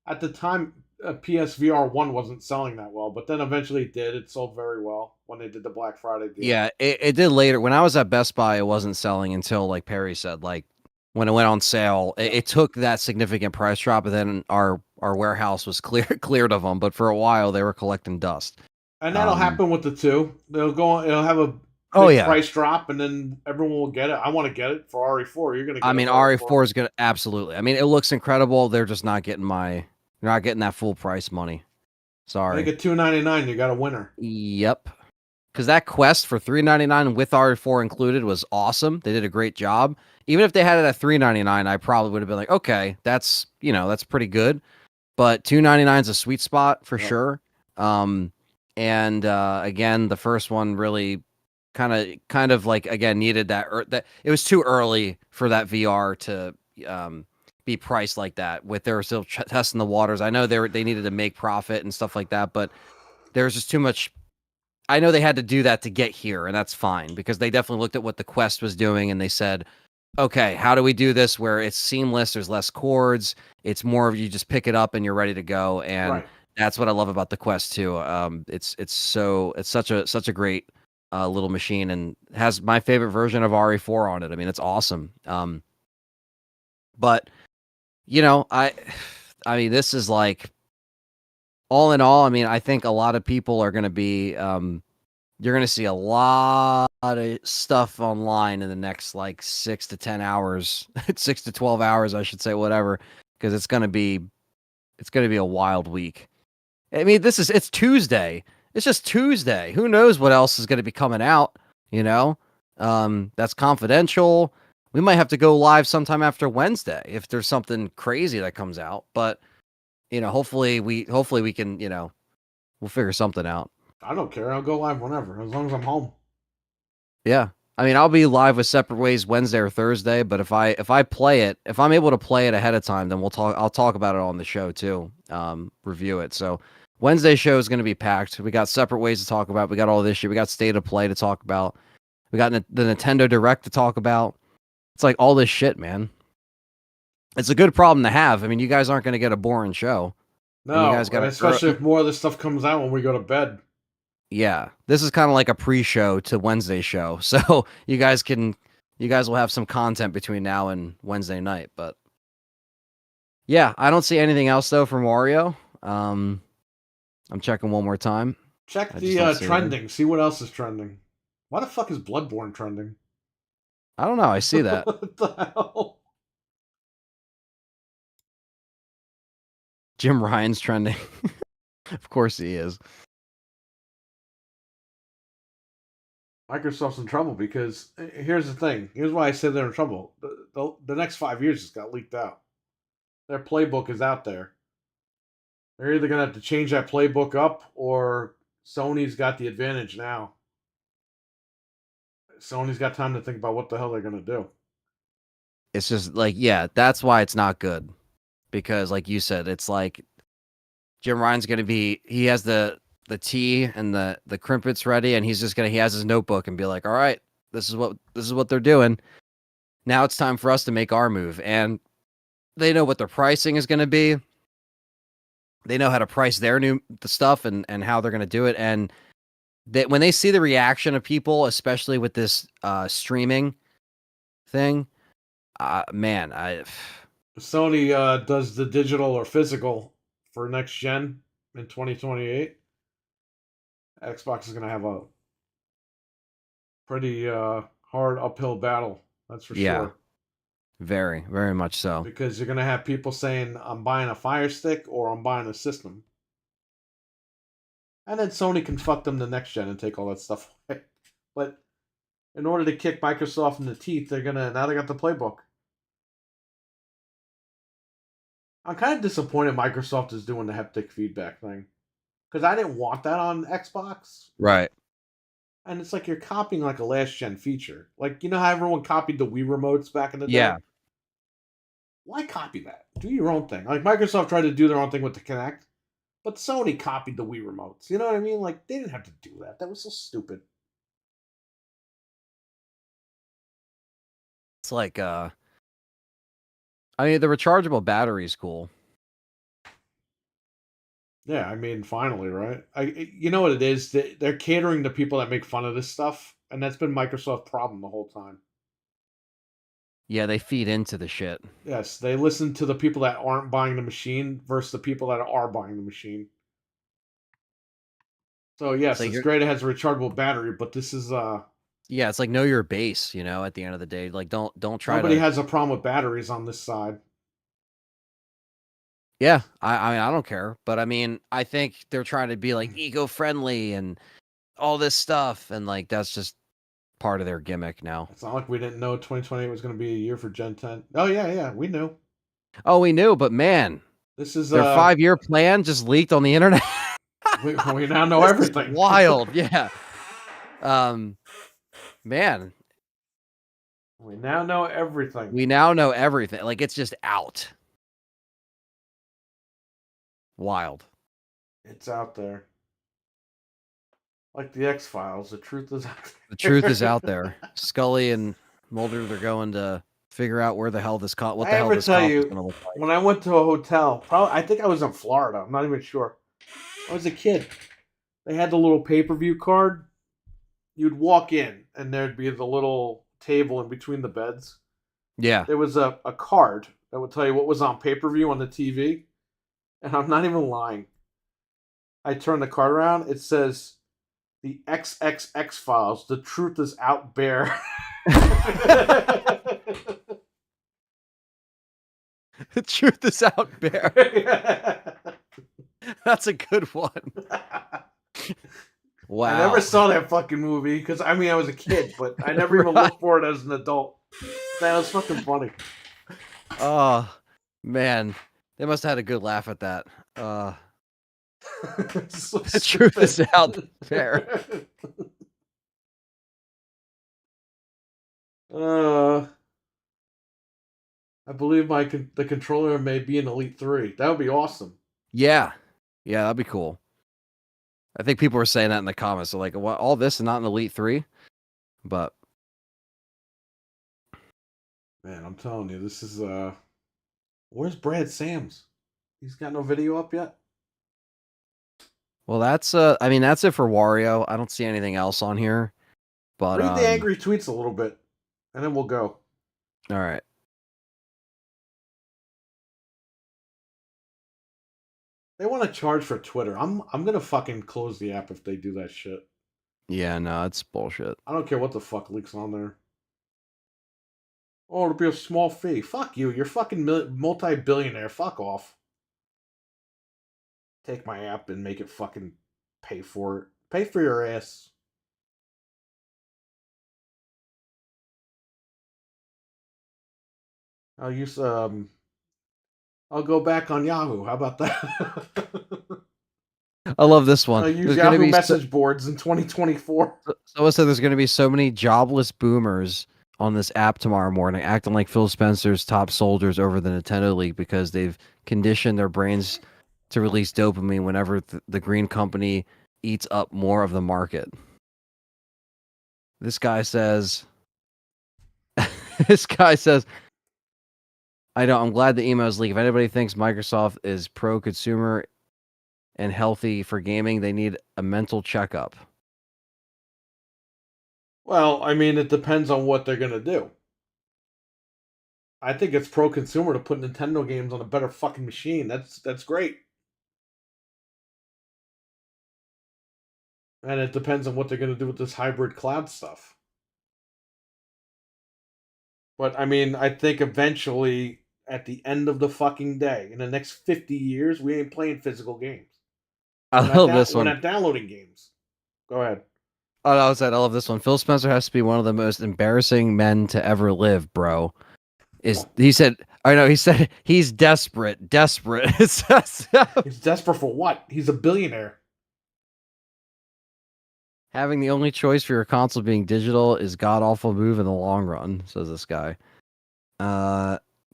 at the time, PSVR 1 wasn't selling that well. But then eventually it did. It sold very well when they did the Black Friday deal. Yeah, it did later. When I was at Best Buy, it wasn't selling until, like Perry said, like when it went on sale. It took that significant price drop, and then our warehouse was cleared of them. But for a while, they were collecting dust. And that'll happen with the two. It'll have a price drop, and then everyone will get it. I want to get it for RE4. You're gonna get it. RE4 is gonna absolutely. I mean, it looks incredible. They're just not getting that full price money. Sorry. I think at $299, you got a winner. Yep. because that Quest for $3.99 with RE4 included was awesome. They did a great job. Even if they had it at $3.99, I probably would have been like, okay, that's pretty good. But $2.99 is a sweet spot for sure. And again, the first one really kind of like again needed that it was too early for that VR to be priced like that. With they were still testing the waters. I know they needed to make profit and stuff like that, but there was just too much. I know they had to do that to get here, and that's fine because they definitely looked at what the Quest was doing and they said, okay, how do we do this where it's seamless? There's less cords. It's more of you just pick it up and you're ready to go. And that's what I love about the Quest too. It's such a great little machine and has my favorite version of RE4 on it. I mean, it's awesome. But I mean, this is like all in all. I mean, I think a lot of people are going to be. You're going to see a lot of stuff online in the next like 6 to 10 hours, 6 to 12 hours, I should say, whatever, because it's going to be a wild week. I mean, it's Tuesday. It's just Tuesday. Who knows what else is going to be coming out, that's confidential. We might have to go live sometime after Wednesday if there's something crazy that comes out, but hopefully we can, we'll figure something out. I don't care. I'll go live whenever, as long as I'm home. Yeah. I mean, I'll be live with Separate Ways Wednesday or Thursday, but if I'm able to play it ahead of time, then I'll talk about it on the show too. Review it. So Wednesday show is going to be packed. We got Separate Ways to talk about. We got all this shit. We got State of Play to talk about. We got the Nintendo Direct to talk about. It's like all this shit, man. It's a good problem to have. I mean, you guys aren't going to get a boring show. No, you guys especially if more of this stuff comes out when we go to bed. Yeah, this is kind of like a pre-show to Wednesday's show, so you guys will have some content between now and Wednesday night. But yeah, I don't see anything else though from Wario. I'm checking one more time. Check the trending. See what else is trending. Why the fuck is Bloodborne trending? I don't know. I see that. What the hell? Jim Ryan's trending. Of course he is. Microsoft's in trouble because here's the thing. Here's why I said they're in trouble. The next 5 years just got leaked out. Their playbook is out there. They're either going to have to change that playbook up or Sony's got the advantage now. Sony's got time to think about what the hell they're going to do. It's just like, yeah, that's why it's not good. Because like you said, it's like Jim Ryan's going to be, he has the tea and the crimpets ready, and he has his notebook and be like, all right, this is what they're doing. Now it's time for us to make our move. And they know what their pricing is going to be. They know how to price the stuff and how they're going to do it. And when they see the reaction of people, especially with this streaming thing, Sony does the digital or physical for next gen in 2028. Xbox is going to have a pretty hard uphill battle. That's for sure. Very, very much so. Because you're going to have people saying, I'm buying a Fire Stick or I'm buying a system. And then Sony can fuck them the next gen and take all that stuff away. But in order to kick Microsoft in the teeth, now they got the playbook. I'm kind of disappointed Microsoft is doing the haptic feedback thing. Because I didn't want that on Xbox. Right. And it's like you're copying like a last gen feature. Like, you know how everyone copied the Wii remotes back in the day? Yeah. Why copy that? Do your own thing. Like, Microsoft tried to do their own thing with the Kinect, but Sony copied the Wii remotes. You know what I mean? Like, they didn't have to do that. That was so stupid. It's like, I mean, the rechargeable battery is cool. Yeah, I mean, finally, right? You know what it is? They're catering to people that make fun of this stuff, and that's been Microsoft's problem the whole time. Yeah, they feed into the shit. Yes, they listen to the people that aren't buying the machine versus the people that are buying the machine. So yes, it's great it has a rechargeable battery, but this is yeah, it's like know your base, at the end of the day. Like don't try Nobody has a problem with batteries on this side. Yeah, I mean, I don't care, but I mean, I think they're trying to be like eco-friendly and all this stuff, and like that's just part of their gimmick now. It's not like we didn't know 2028 was going to be a year for Gen 10. Oh yeah, we knew. Oh, we knew, but man, This is their 5-year plan just leaked on the internet. we now know This is everything. wild, yeah. Man, We now know everything. we now know everything. Like it's just out. Wild. It's out there. Like the X-Files, the truth is out there. The truth is out there. Scully and Mulder, they're going to figure out where the hell this cop is going to look like. When I went to a hotel, I think I was in Florida. I'm not even sure. I was a kid. They had the little pay-per-view card. You'd walk in, and there'd be the little table in between the beds. Yeah. There was a card that would tell you what was on pay-per-view on the TV. And I'm not even lying. I turn the card around. It says, the XXX Files. The truth is out there. The truth is out there. That's a good one. Wow. I never saw that fucking movie because I was a kid, but I never even looked for it as an adult. That was fucking funny. Oh, man. They must have had a good laugh at that. So the truth is out there. I believe the controller may be an Elite 3. That would be awesome. Yeah. Yeah, that'd be cool. I think people were saying that in the comments. They're like, what, all this and not an Elite 3? But man, I'm telling you, this is where's Brad Sams? He's got no video up yet? Well, that's that's it for Wario. I don't see anything else on here. But read the angry tweets a little bit, and then we'll go. All right. They want to charge for Twitter. I'm gonna fucking close the app if they do that shit. Yeah, no, it's bullshit. I don't care what the fuck leaks on there. Oh, it'll be a small fee. Fuck you. You're fucking multi-billionaire. Fuck off. Take my app and make it fucking pay for it. Pay for your ass. I'll go back on Yahoo. How about that? I love this one. I'll use Yahoo message boards in 2024. So there's going to be so many jobless boomers on this app tomorrow morning acting like Phil Spencer's top soldiers over the Nintendo League because they've conditioned their brains to release dopamine whenever the green company eats up more of the market. This guy says, I'm glad the emails leak. If anybody thinks Microsoft is pro-consumer and healthy for gaming, they need a mental checkup. Well, it depends on what they're going to do. I think it's pro-consumer to put Nintendo games on a better fucking machine. That's great. And it depends on what they're going to do with this hybrid cloud stuff. But, I think eventually, at the end of the fucking day, in the next 50 years, we ain't playing physical games. I love this one. We're not downloading games. Go ahead. Oh, I love this one. Phil Spencer has to be one of the most embarrassing men to ever live, bro. He said he's desperate. He's desperate for what? He's a billionaire. Having the only choice for your console being digital is god-awful move in the long run, says this guy.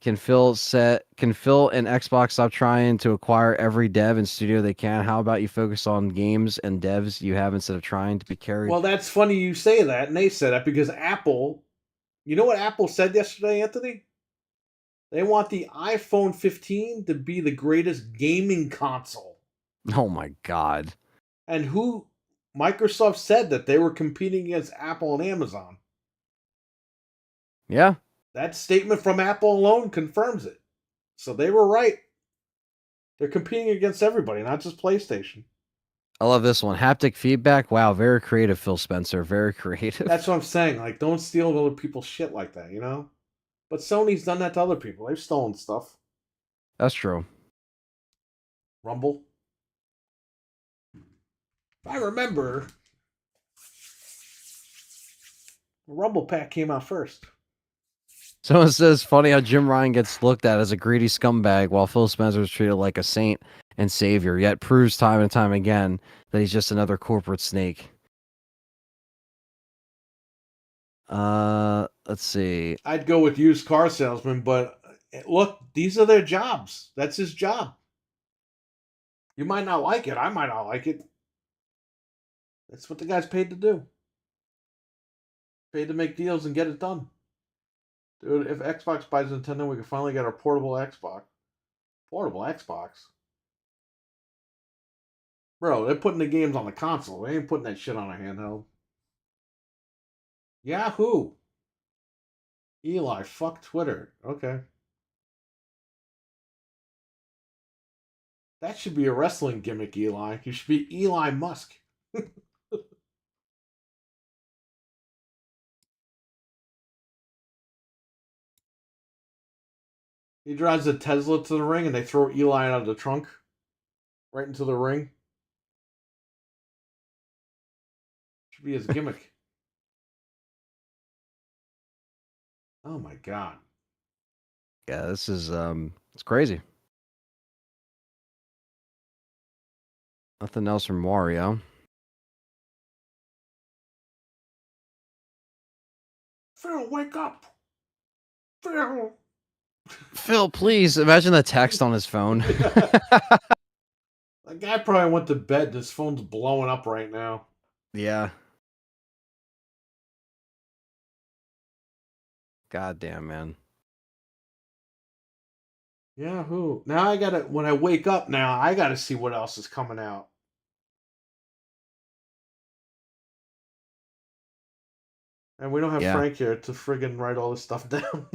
Can Phil and Xbox stop trying to acquire every dev and studio they can? How about you focus on games and devs you have instead of trying to be carried? Well, that's funny you say that, and they said that because Apple... You know what Apple said yesterday, Anthony? They want the iPhone 15 to be the greatest gaming console. Oh my God. And Microsoft said that they were competing against Apple and Amazon. Yeah. That statement from Apple alone confirms it. So they were right. They're competing against everybody, not just PlayStation. I love this one. Haptic feedback. Wow, very creative, Phil Spencer. Very creative. That's what I'm saying. Like, don't steal other people's shit like that, you know? But Sony's done that to other people. They've stolen stuff. That's true. Rumble. I remember Rumble Pack came out first. Someone says, funny how Jim Ryan gets looked at as a greedy scumbag while Phil Spencer is treated like a saint and savior, yet proves time and time again that he's just another corporate snake. Let's see. I'd go with used car salesman, but look, these are their jobs. That's his job. You might not like it. I might not like it. That's what the guy's paid to do. Paid to make deals and get it done. Dude, if Xbox buys Nintendo, we can finally get a portable Xbox. Portable Xbox? Bro, they're putting the games on the console. They ain't putting that shit on a handheld. Yahoo! Eli, fuck Twitter. Okay. That should be a wrestling gimmick, Eli. You should be Eli Musk. He drives a Tesla to the ring and they throw Eli out of the trunk. Right into the ring. Should be his gimmick. Oh my god. Yeah, this is it's crazy. Nothing else from Wario. Phil, wake up! Phil! Phil, please. Imagine the text on his phone. That guy probably went to bed. His phone's blowing up right now. Yeah. God damn, man. Yahoo. Now I gotta, when I wake up now, I gotta see what else is coming out. And we don't have Frank here to friggin' write all this stuff down.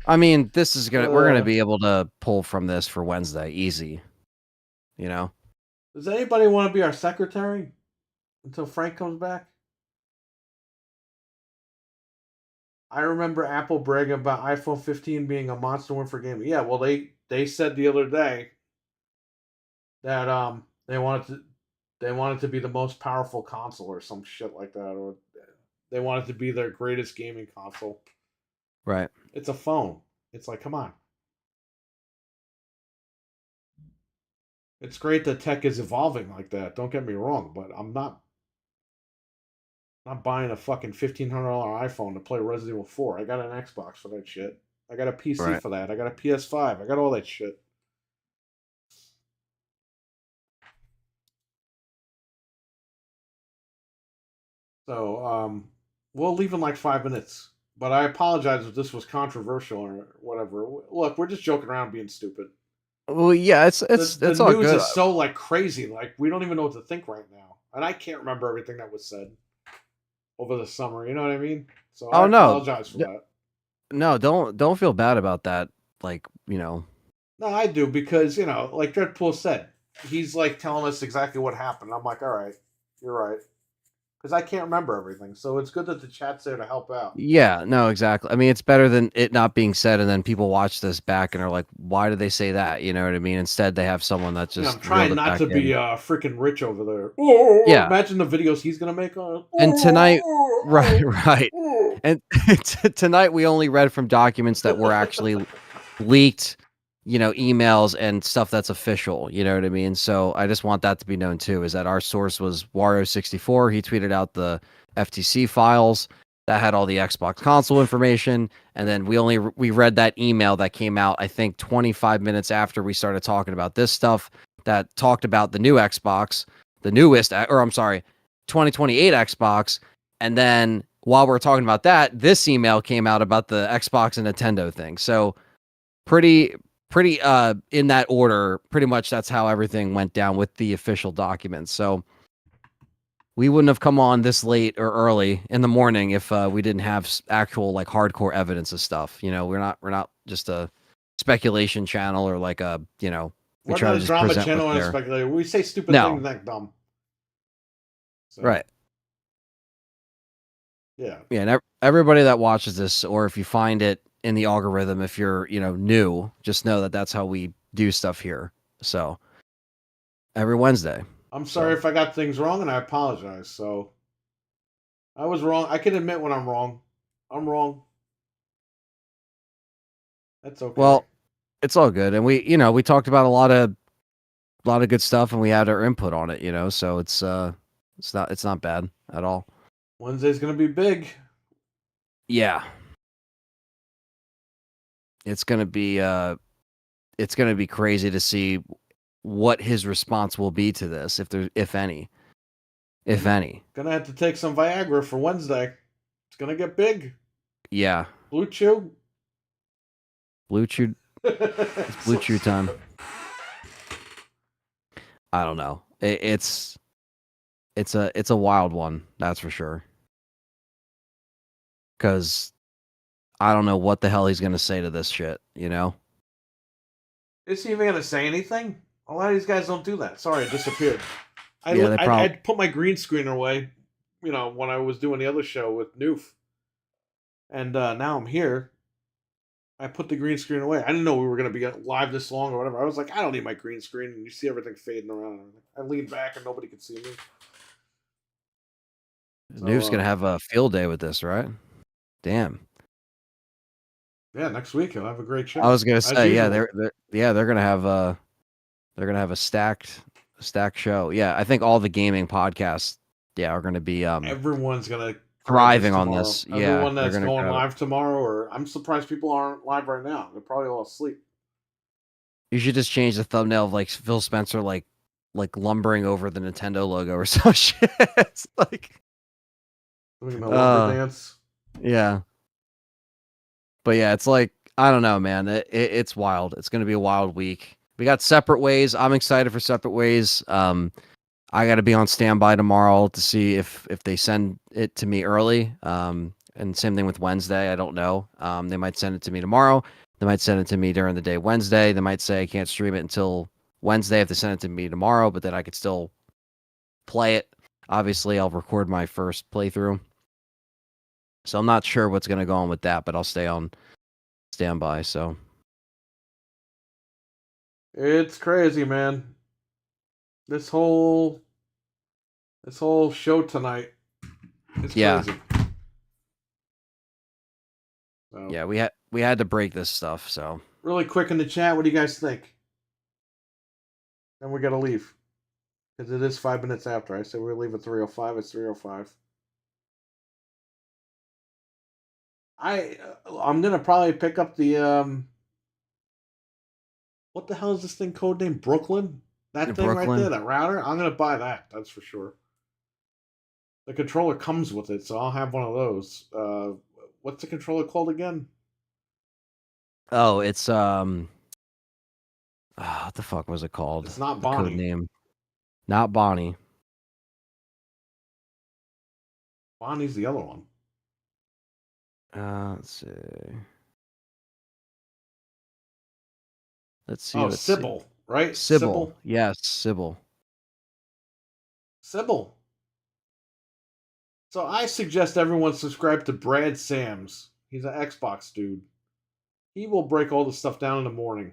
I mean, this is we're gonna be able to pull from this for Wednesday, easy. You know? Does anybody want to be our secretary until Frank comes back? I remember Apple bragging about iPhone 15 being a monster win for gaming. Yeah, well, they said the other day that they wanted to be the most powerful console or some shit like that, or they wanted to be their greatest gaming console. Right. It's a phone. It's like, come on. It's great that tech is evolving like that. Don't get me wrong, but I'm not buying a fucking $1,500 iPhone to play Resident Evil 4. I got an Xbox for that shit. I got a PC for that. I got a PS5. I got all that shit. So, we'll leave in like 5 minutes. But I apologize if this was controversial or whatever. Look, we're just joking around being stupid. Well, yeah, it's the all news good. is so like crazy. Like we don't even know what to think right now. And I can't remember everything that was said over the summer. You know what I mean? So I apologize for that. No, don't feel bad about that. Like, you know. No, I do because, you know, like Dreadpool said, he's like telling us exactly what happened. I'm like, all right, you're right. Because I can't remember everything. So it's good that the chat's there to help out. Yeah, no, exactly. I mean, it's better than it not being said, and then people watch this back and are like, why did they say that? You know what I mean? Instead, they have someone that just... I'm trying not to be freaking rich over there. Oh, yeah. Imagine the videos he's going to make on it. And tonight... Right. And tonight, we only read from documents that were actually leaked, you know, emails and stuff that's official, you know what I mean? So I just want that to be known too, is that our source was Wario64. He tweeted out the FTC files that had all the Xbox console information. And then we read that email that came out, I think 25 minutes after we started talking about this stuff, that talked about the new Xbox, the newest, or I'm sorry, 2028 Xbox. And then while we're talking about that, this email came out about the Xbox and Nintendo thing. So pretty in that order, pretty much that's how everything went down with the official documents. So we wouldn't have come on this late or early in the morning if we didn't have actual like hardcore evidence of stuff. You know, we're not just a speculation channel or like a, you know, we're not a drama channel and a speculator. We say stupid things that dumb. So. Right. Yeah. Yeah, and everybody that watches this, or if you find it in the algorithm, if you're, you know, new, just know that that's how we do stuff here. So every Wednesday. I'm sorry if I got things wrong, and I apologize. So I was wrong. I can admit when I'm wrong. I'm wrong. That's okay. Well, it's all good, and we talked about a lot of good stuff, and we had our input on it, so it's not bad at all. Wednesday's gonna be big. Yeah, it's gonna be crazy to see what his response will be to this, if any. Gonna have to take some Viagra for Wednesday. It's gonna get big. Yeah, Blue Chew. It's Blue Chew time. I don't know. It's a wild one, that's for sure. Because I don't know what the hell he's gonna say to this shit. Is he even gonna say anything? A lot of these guys don't do that. Sorry, it disappeared. Yeah, I'd put my green screen away, when I was doing the other show with Noof. And now I'm here. I put the green screen away. I didn't know we were going to be live this long or whatever. I was like, I don't need my green screen. And you see everything fading around. I leaned back and nobody could see me. Noof's gonna have a field day with this, right? Damn. Yeah, next week he'll have a great show. I was gonna say, yeah, usual. they're gonna have a stacked show. Yeah, I think all the gaming podcasts, are gonna be Everyone's gonna thriving on this. Yeah, everyone that's they're gonna going grab it. live tomorrow, or I'm surprised people aren't live right now. They're probably all asleep. You should just change the thumbnail of like Phil Spencer like lumbering over the Nintendo logo or some shit. It's like Doing the lumber dance. Yeah. But yeah, it's like, I don't know, man. It's wild. It's going to be a wild week. We got Separate Ways. I'm excited for Separate Ways. I got to be on standby tomorrow to see if they send it to me early. And same thing with Wednesday. I don't know. They might send it to me tomorrow. They might send it to me during the day Wednesday. They might say I can't stream it until Wednesday if they send it to me tomorrow, but then I could still play it. Obviously, I'll record my first playthrough. So I'm not sure what's going to go on with that, but I'll stay on standby. So It's crazy, man. This whole show tonight is crazy. So, yeah, we had to break this stuff. So really quick in the chat, what do you guys think? Then we gotta leave because it is 5 minutes after. I said we'll leave at 3:05. It's 3:05. I'm gonna probably pick up the what the hell is this thing codenamed Brooklyn? That thing right there, that router. I'm gonna buy that. That's for sure. The controller comes with it, so I'll have one of those. What's the controller called again? Oh, it's what the fuck was it called? It's not The Bonnie. code name. Not Bonnie. Bonnie's the other one. Let's see. Let's see. Oh, Sybil, right? Sybil. Yes, Sybil. Sybil. So I suggest everyone subscribe to Brad Sams. He's an Xbox dude. He will break all the stuff down in the morning.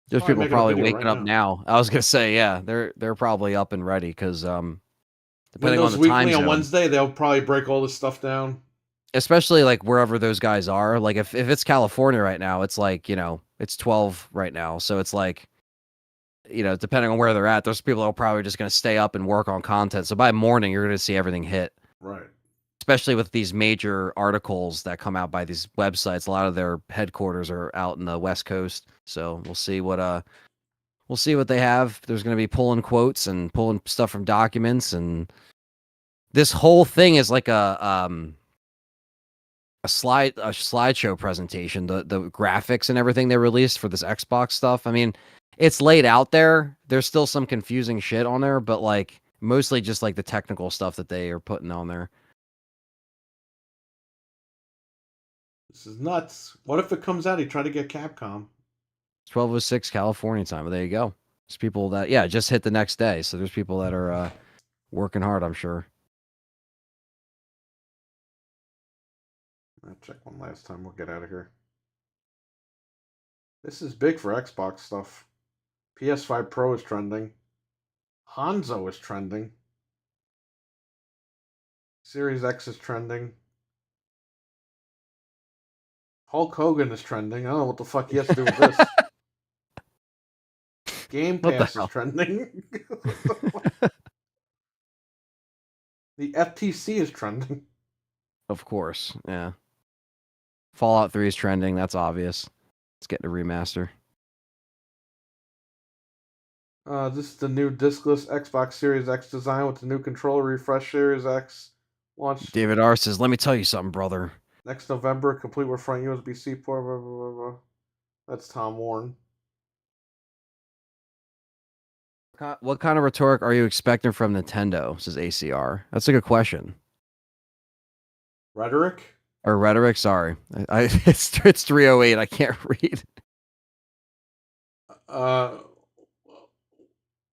There's people probably waking up now. I was gonna say, yeah, they're probably up and ready because depending on the time zone. On Wednesday, they'll probably break all this stuff down. Especially like wherever those guys are. Like if it's California right now, it's like, it's 12 right now. So it's like, depending on where they're at, those people are probably just going to stay up and work on content. So by morning, you're going to see everything hit. Right. Especially with these major articles that come out by these websites. A lot of their headquarters are out in the West Coast. So we'll see what they have. There's going to be pulling quotes and pulling stuff from documents, and this whole thing is like a slideshow presentation, the graphics and everything they released for this Xbox stuff. I mean, it's laid out there. There's still some confusing shit on there, but like mostly just like the technical stuff that they are putting on there. This is nuts. What if it comes out? He tried to get Capcom. It's 12:06 California time. Well, there you go. There's people that just hit the next day. So there's people that are working hard, I'm sure. I'll check one last time. We'll get out of here. This is big for Xbox stuff. PS5 Pro is trending. Hanzo is trending. Series X is trending. Hulk Hogan is trending. I don't know what the fuck he has to do with this. Game What the Pass is hell? trending. The FTC is trending. Of course, yeah. Fallout 3 is trending. That's obvious. It's getting a remaster. This is the new discless Xbox Series X design with the new controller. Refresh Series X launch David R says, "Let me tell you something, brother." next November, complete with front USB-C port. Blah, blah, blah, blah. That's Tom Warren. What kind of rhetoric are you expecting from Nintendo? Says ACR. That's a good question. Rhetoric? Or rhetoric? Sorry, it's 308. I can't read.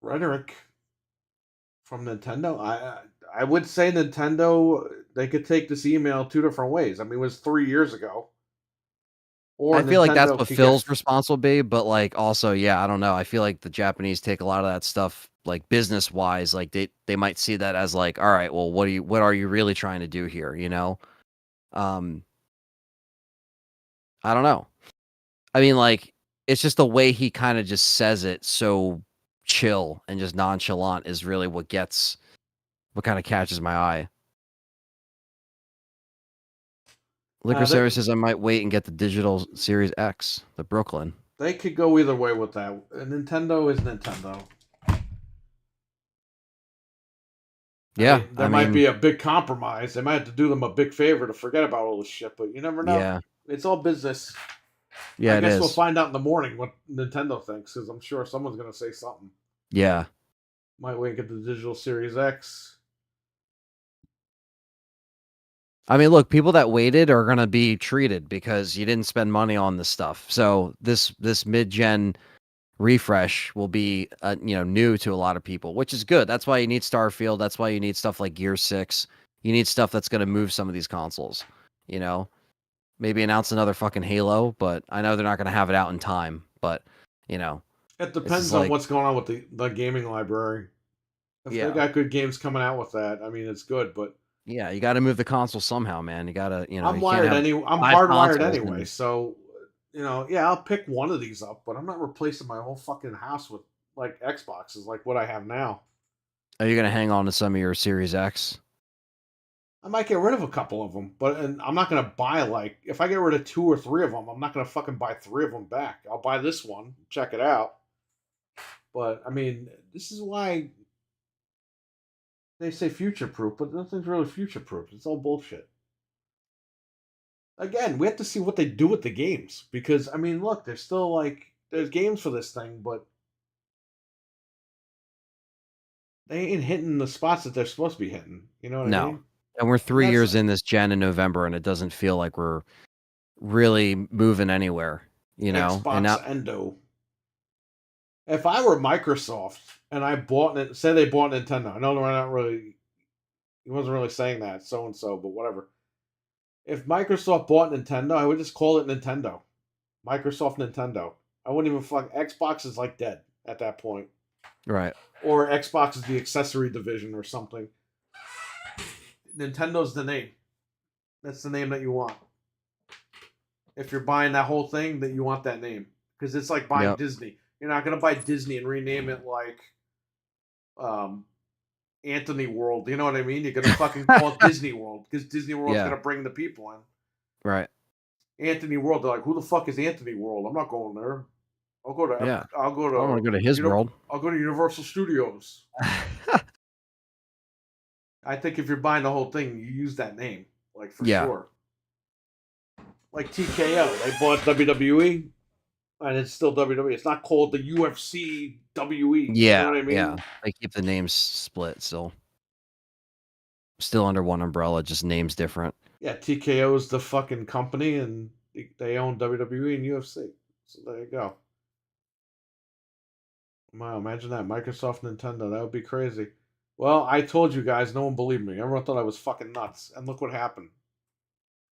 Rhetoric from Nintendo. I would say Nintendo, they could take this email two different ways. I mean, it was 3 years ago. Or I feel like that's Nintendo what could Phil's get- responsible be, but like also, yeah, I don't know. I feel like the Japanese take a lot of that stuff like business wise, like they might see that as like, all right, well, what are you really trying to do here, you know? I don't know. I mean, like, it's just the way he kind of just says it so chill and just nonchalant is really what kind of catches my eye. Liquor Services, I might wait and get the digital Series X, the Brooklyn. They could go either way with that. Nintendo is Nintendo. Yeah, There might be a big compromise. They might have to do them a big favor to forget about all this shit, but you never know. Yeah, it's all business. Yeah, I guess we'll is. find out in the morning what Nintendo thinks, because I'm sure someone's going to say something. Yeah. Might wait and get the digital Series X. I mean, look, people that waited are going to be treated because you didn't spend money on this stuff. So this mid-gen refresh will be new to a lot of people, which is good. That's why you need Starfield. That's why you need stuff like Gear 6. You need stuff that's going to move some of these consoles, you know? Maybe announce another fucking Halo, but I know they're not going to have it out in time, but, you know. It depends on what's going on with the gaming library. If they got good games coming out with that, I mean, it's good, but yeah, you got to move the console somehow, man. You got to, I'm hardwired anyway, so yeah, I'll pick one of these up, but I'm not replacing my whole fucking house with like Xboxes like what I have now. Are you going to hang on to some of your Series X? I might get rid of a couple of them, but I'm not going to buy if I get rid of 2 or 3 of them, I'm not going to fucking buy 3 of them back. I'll buy this one, check it out. But I mean, this is why they say future-proof, but nothing's really future-proof. It's all bullshit. Again, we have to see what they do with the games, because I mean, look, there's still there's games for this thing, but they ain't hitting the spots that they're supposed to be hitting. You know what I mean? And we're 3 years in this gen in November, and it doesn't feel like we're really moving anywhere, you know? Xbox Endo. If I were Microsoft and I bought it, say they bought Nintendo, I know we're not really, he wasn't really saying that, so-and-so, but whatever. If Microsoft bought Nintendo, I would just call it Nintendo. Microsoft Nintendo. I wouldn't even Xbox is dead at that point. Right. Or Xbox is the accessory division or something. Nintendo's the name. That's the name that you want. If you're buying that whole thing, that you want that name. Because it's like buying Disney. You're not going to buy Disney and rename it Anthony World. You know what I mean? You're going to fucking call it Disney World. Because Disney World's going to bring the people in. Right. Anthony World. They're like, who the fuck is Anthony World? I'm not going there. I'll go to. Yeah. I don't want to go to his world. I'll go to Universal Studios. I think if you're buying the whole thing, you use that name, for sure. Like TKO, they bought WWE, and it's still WWE. It's not called the UFC WE. Yeah, you know what I mean? Yeah, they keep the names split still. Still under one umbrella, just names different. Yeah, TKO is the fucking company, and they own WWE and UFC. So there you go. Wow, imagine that. Microsoft, Nintendo. That would be crazy. Well, I told you guys, no one believed me. Everyone thought I was fucking nuts. And look what happened.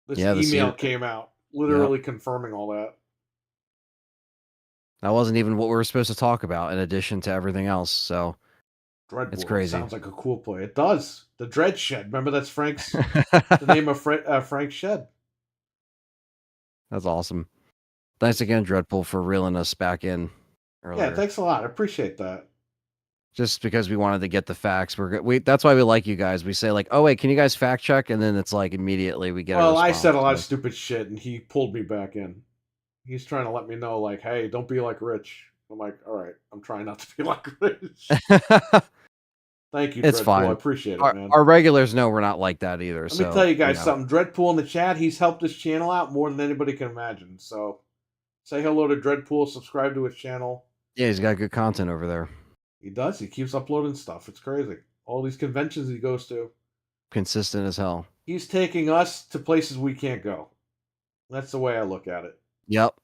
This email came out, literally confirming all that. That wasn't even what we were supposed to talk about, in addition to everything else. So, Dreadpool. It's crazy. Sounds like a cool play. It does. The Dread Shed. Remember, that's Frank's the name of Frank's shed. That's awesome. Thanks again, Dreadpool, for reeling us back in earlier. Yeah, thanks a lot. I appreciate that. Just because we wanted to get the facts. That's why we like you guys. We say like, oh wait, can you guys fact check? And then it's like immediately we get. Well, I said a lot of stupid shit, and he pulled me back in. He's trying to let me know, like, hey, don't be like Rich. I'm like, all right, I'm trying not to be like Rich. Thank you, It's Dreadpool. fine. I appreciate it, man. Our regulars know we're not like that either. Let me tell you guys something. Dreadpool in the chat, he's helped this channel out more than anybody can imagine. So say hello to Dreadpool, subscribe to his channel. Yeah, he's got good content over there. He does. He keeps uploading stuff. It's crazy. All these conventions he goes to. Consistent as hell. He's taking us to places we can't go. That's the way I look at it. Yep.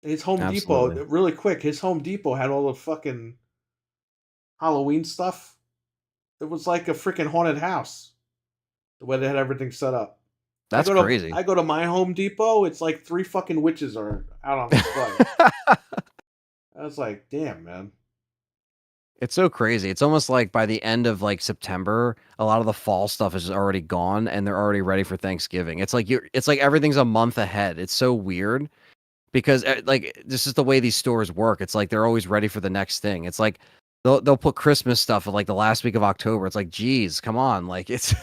His Home Absolutely. Depot, really quick, his Home Depot had all the fucking Halloween stuff. It was like a freaking haunted house. The way they had everything set up. That's crazy. I go to my Home Depot, it's like 3 fucking witches are out on display. I was like, damn, man. It's so crazy. It's almost like by the end of like September, a lot of the fall stuff is already gone and they're already ready for Thanksgiving. It's like everything's a month ahead. It's so weird because like this is the way these stores work. It's like they're always ready for the next thing. It's like they'll put Christmas stuff at like the last week of October. It's like, geez, come on. Like it's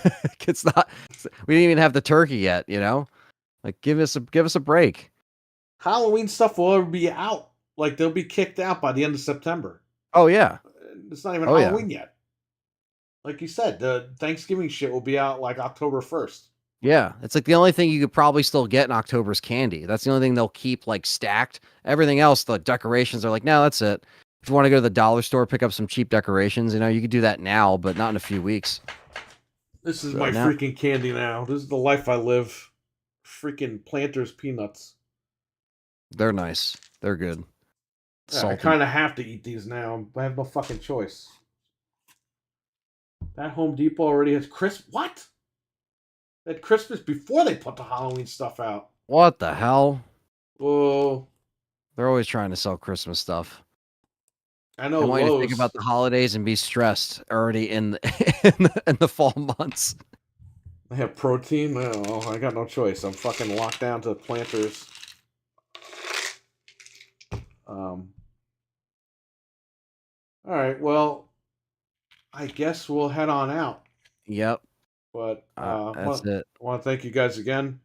not, we didn't even have the turkey yet, you know? Like give us a break. Halloween stuff will already be out. Like they'll be kicked out by the end of September. Oh yeah. It's not even Halloween yet. Like you said, the Thanksgiving shit will be out like October 1st. Yeah, it's like the only thing you could probably still get in October is candy. That's the only thing they'll keep like stacked. Everything else, the decorations are like, no, that's it. If you want to go to the dollar store, pick up some cheap decorations, you know, you could do that now, but not in a few weeks. This is my freaking candy now. This is the life I live. Freaking Planters peanuts. They're nice. They're good. Yeah, I kind of have to eat these now. I have no fucking choice. That Home Depot already has Christmas. What? They had Christmas before they put the Halloween stuff out. What the hell? Oh. They're always trying to sell Christmas stuff. I know. I want you to think about the holidays and be stressed already in the fall months. I have protein. Oh, I got no choice. I'm fucking locked down to Planters. All right, well, I guess we'll head on out. Yep. But that's it. I want to thank you guys again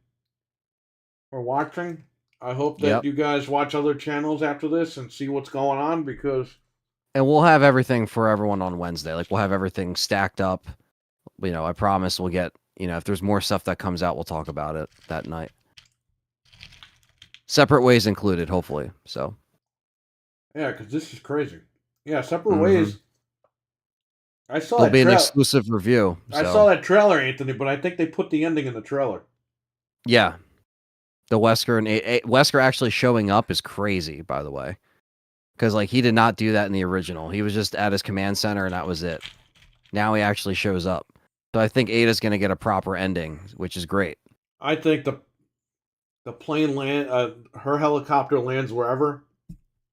for watching. I hope that you guys watch other channels after this and see what's going on because... And we'll have everything for everyone on Wednesday. Like, we'll have everything stacked up. You know, I promise we'll get, you know, if there's more stuff that comes out, we'll talk about it that night. Separate ways included, hopefully. So... Yeah, because this is crazy. Yeah, Separate Ways. I saw There'll be an exclusive review. I saw that trailer, Anthony, but I think they put the ending in the trailer. Yeah. The Wesker and Wesker actually showing up is crazy, by the way. Because, like, he did not do that in the original. He was just at his command center, and that was it. Now he actually shows up. So I think Ada's going to get a proper ending, which is great. I think the plane her helicopter lands wherever,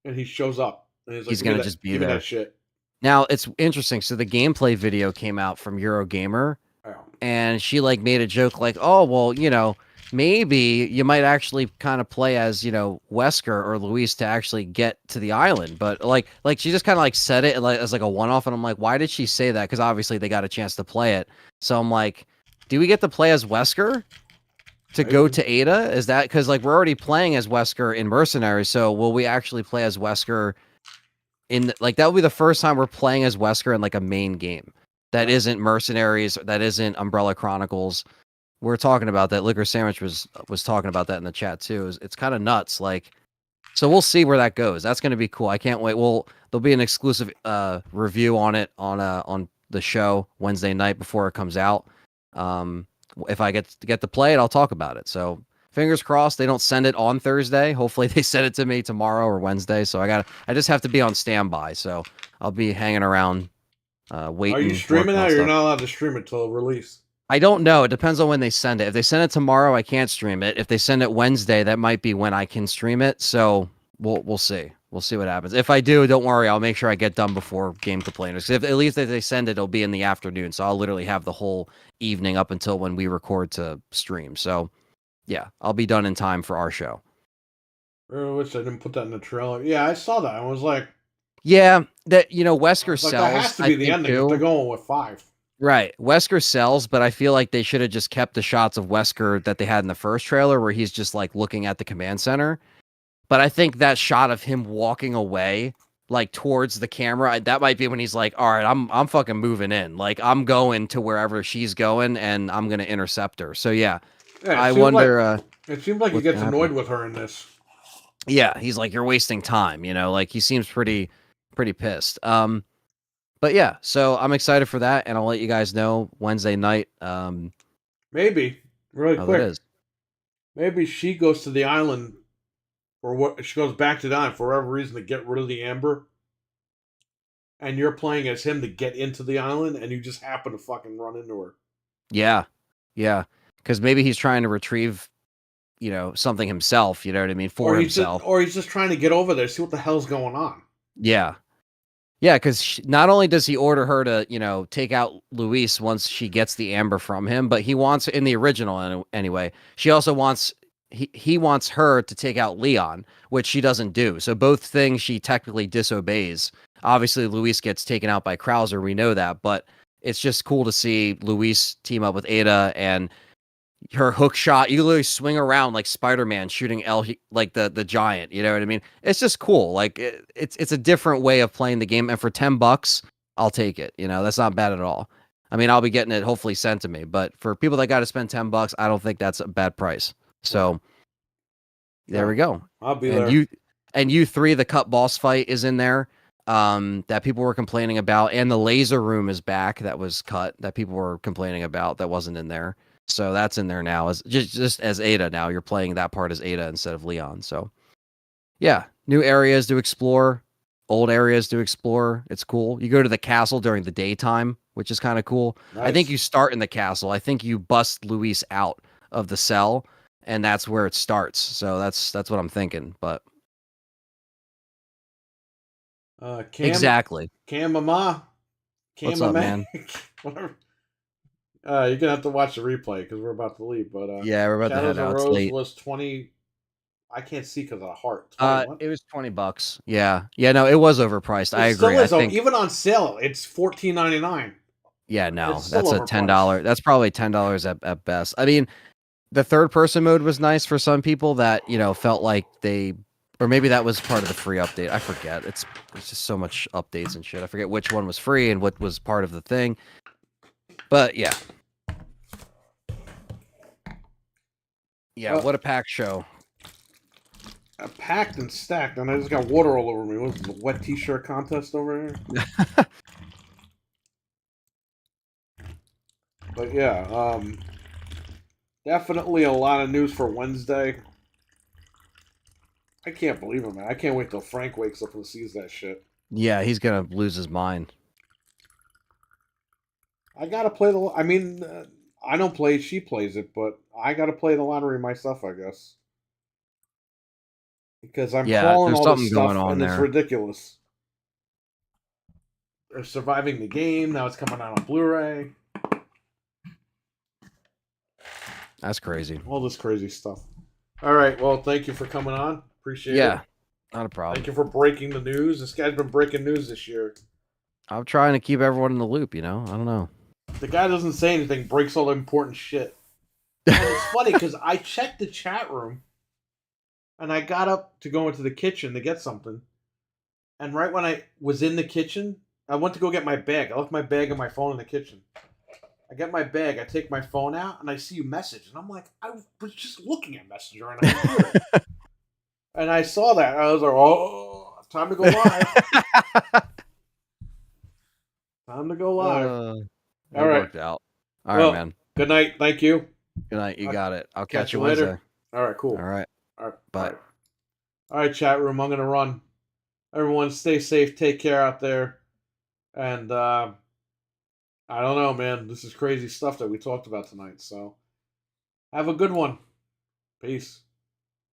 and he shows up. And he's going to just be there. That shit. Now, it's interesting. So the gameplay video came out from Eurogamer, and she, like, made a joke like, oh, well, you know, maybe you might actually kind of play as, you know, Wesker or Luis to actually get to the island. But, like she just kind of, like, said it as, like, a one-off, and I'm like, why did she say that? Because obviously they got a chance to play it. So I'm like, do we get to play as Wesker to go to Ada? Is that... Because, like, we're already playing as Wesker in Mercenaries, so will we actually play as Wesker... like that will be the first time we're playing as Wesker in like a main game that isn't Mercenaries, that isn't Umbrella Chronicles. We're talking about that. Liquor Sandwich was talking about that in the chat too. It's kind of nuts. Like, so we'll see where that goes. That's going to be cool. I can't wait. There'll be an exclusive review on it on the show Wednesday night before it comes out. If I get to play it, I'll talk about it. So fingers crossed they don't send it on Thursday. Hopefully they send it to me tomorrow or Wednesday. So I just have to be on standby. So I'll be hanging around waiting. Are you streaming that or you're not allowed to stream it till release? I don't know. It depends on when they send it. If they send it tomorrow, I can't stream it. If they send it Wednesday, that might be when I can stream it. So we'll see. We'll see what happens. If I do, don't worry. I'll make sure I get done before Game Complainers. If at least if they send it, it'll be in the afternoon. So I'll literally have the whole evening up until when we record to stream. So yeah, I'll be done in time for our show. I wish I didn't put that in the trailer. Yeah, I saw that. I was like, yeah, that Wesker like sells. that has to be the ending if they're going with 5. Right, Wesker sells, but I feel like they should have just kept the shots of Wesker that they had in the first trailer, where he's just like looking at the command center. But I think that shot of him walking away, like towards the camera, that might be when he's like, "All right, I'm fucking moving in. Like I'm going to wherever she's going, and I'm gonna intercept her." So yeah, I wonder. It seems like he gets annoyed with her in this. Yeah, he's like, "You're wasting time," like he seems pretty pissed. But yeah, so I'm excited for that, and I'll let you guys know Wednesday night. Maybe really how quick. that is. Maybe she goes to the island. Or what? She goes back to the island for whatever reason to get rid of the amber, and you're playing as him to get into the island, and you just happen to fucking run into her. Yeah, because maybe he's trying to retrieve, something himself. You know what I mean, for himself, or he's just trying to get over there, see what the hell's going on. Yeah, because not only does he order her to, take out Luis once she gets the amber from him, but he wants, in the original anyway, she also wants. He wants her to take out Leon, which she doesn't do. So both things she technically disobeys. Obviously, Luis gets taken out by Krauser. We know that, but it's just cool to see Luis team up with Ada and her hook shot. You literally swing around like Spider-Man shooting like the giant. You know what I mean? It's just cool. Like it's a different way of playing the game. And for $10, I'll take it. That's not bad at all. I mean, I'll be getting it hopefully sent to me. But for people that got to spend $10, I don't think that's a bad price. So there we go. I'll be and there. You 3, the cut boss fight is in there. That people were complaining about, and the laser room is back. That was cut. That people were complaining about. That wasn't in there. So that's in there now. As just as Ada. Now you're playing that part as Ada instead of Leon. So yeah, new areas to explore, old areas to explore. It's cool. You go to the castle during the daytime, which is kind of cool. Nice. I think you start in the castle. I think you bust Luis out of the cell, and that's where it starts. So that's what I'm thinking. But exactly. Mama. What's up, man? Whatever. You're gonna have to watch the replay because we're about to leave. But yeah, we're about to head out. Rose it's late. Was 20. I can't see because of the heart. It was $20. Yeah. No, it was overpriced. I agree. I think even on sale, it's $14.99. Yeah, no, that's a $10. That's probably $10 at best. I mean, the third person mode was nice for some people that felt like or maybe that was part of the free update. I forget. It's just so much updates and shit. I forget which one was free and what was part of the thing. But yeah. Yeah, what a packed show. Packed and stacked, and I just got water all over me. What was the wet t-shirt contest over here? But yeah, definitely a lot of news for Wednesday. I can't believe it, man. I can't wait till Frank wakes up and sees that shit. Yeah, he's gonna lose his mind. I gotta play the... I mean, I don't play it, she plays it, but I gotta play the lottery myself, I guess. Because I'm calling all this stuff, and it's ridiculous. They're surviving the game, now it's coming out on Blu-ray. That's crazy. All this crazy stuff. All right, well, thank you for coming on. Appreciate it. Yeah, not a problem. Thank you for breaking the news. This guy's been breaking news this year. I'm trying to keep everyone in the loop, I don't know. The guy doesn't say anything, breaks all the important shit. And it's funny, because I checked the chat room, and I got up to go into the kitchen to get something. And right when I was in the kitchen, I went to go get my bag. I left my bag and my phone in the kitchen. I get my bag, I take my phone out, and I see you message. And I'm like, I was just looking at Messenger, and I hear it. And I saw that. I was like, oh, time to go live. Time to go live. All right. Worked out. All right, man. Good night. Thank you. Good night. You got it. I'll catch you later. Wednesday. All right, cool. All right. Bye. All right, chat room. I'm going to run. Everyone stay safe. Take care out there. And I don't know, man. This is crazy stuff that we talked about tonight. So have a good one. Peace.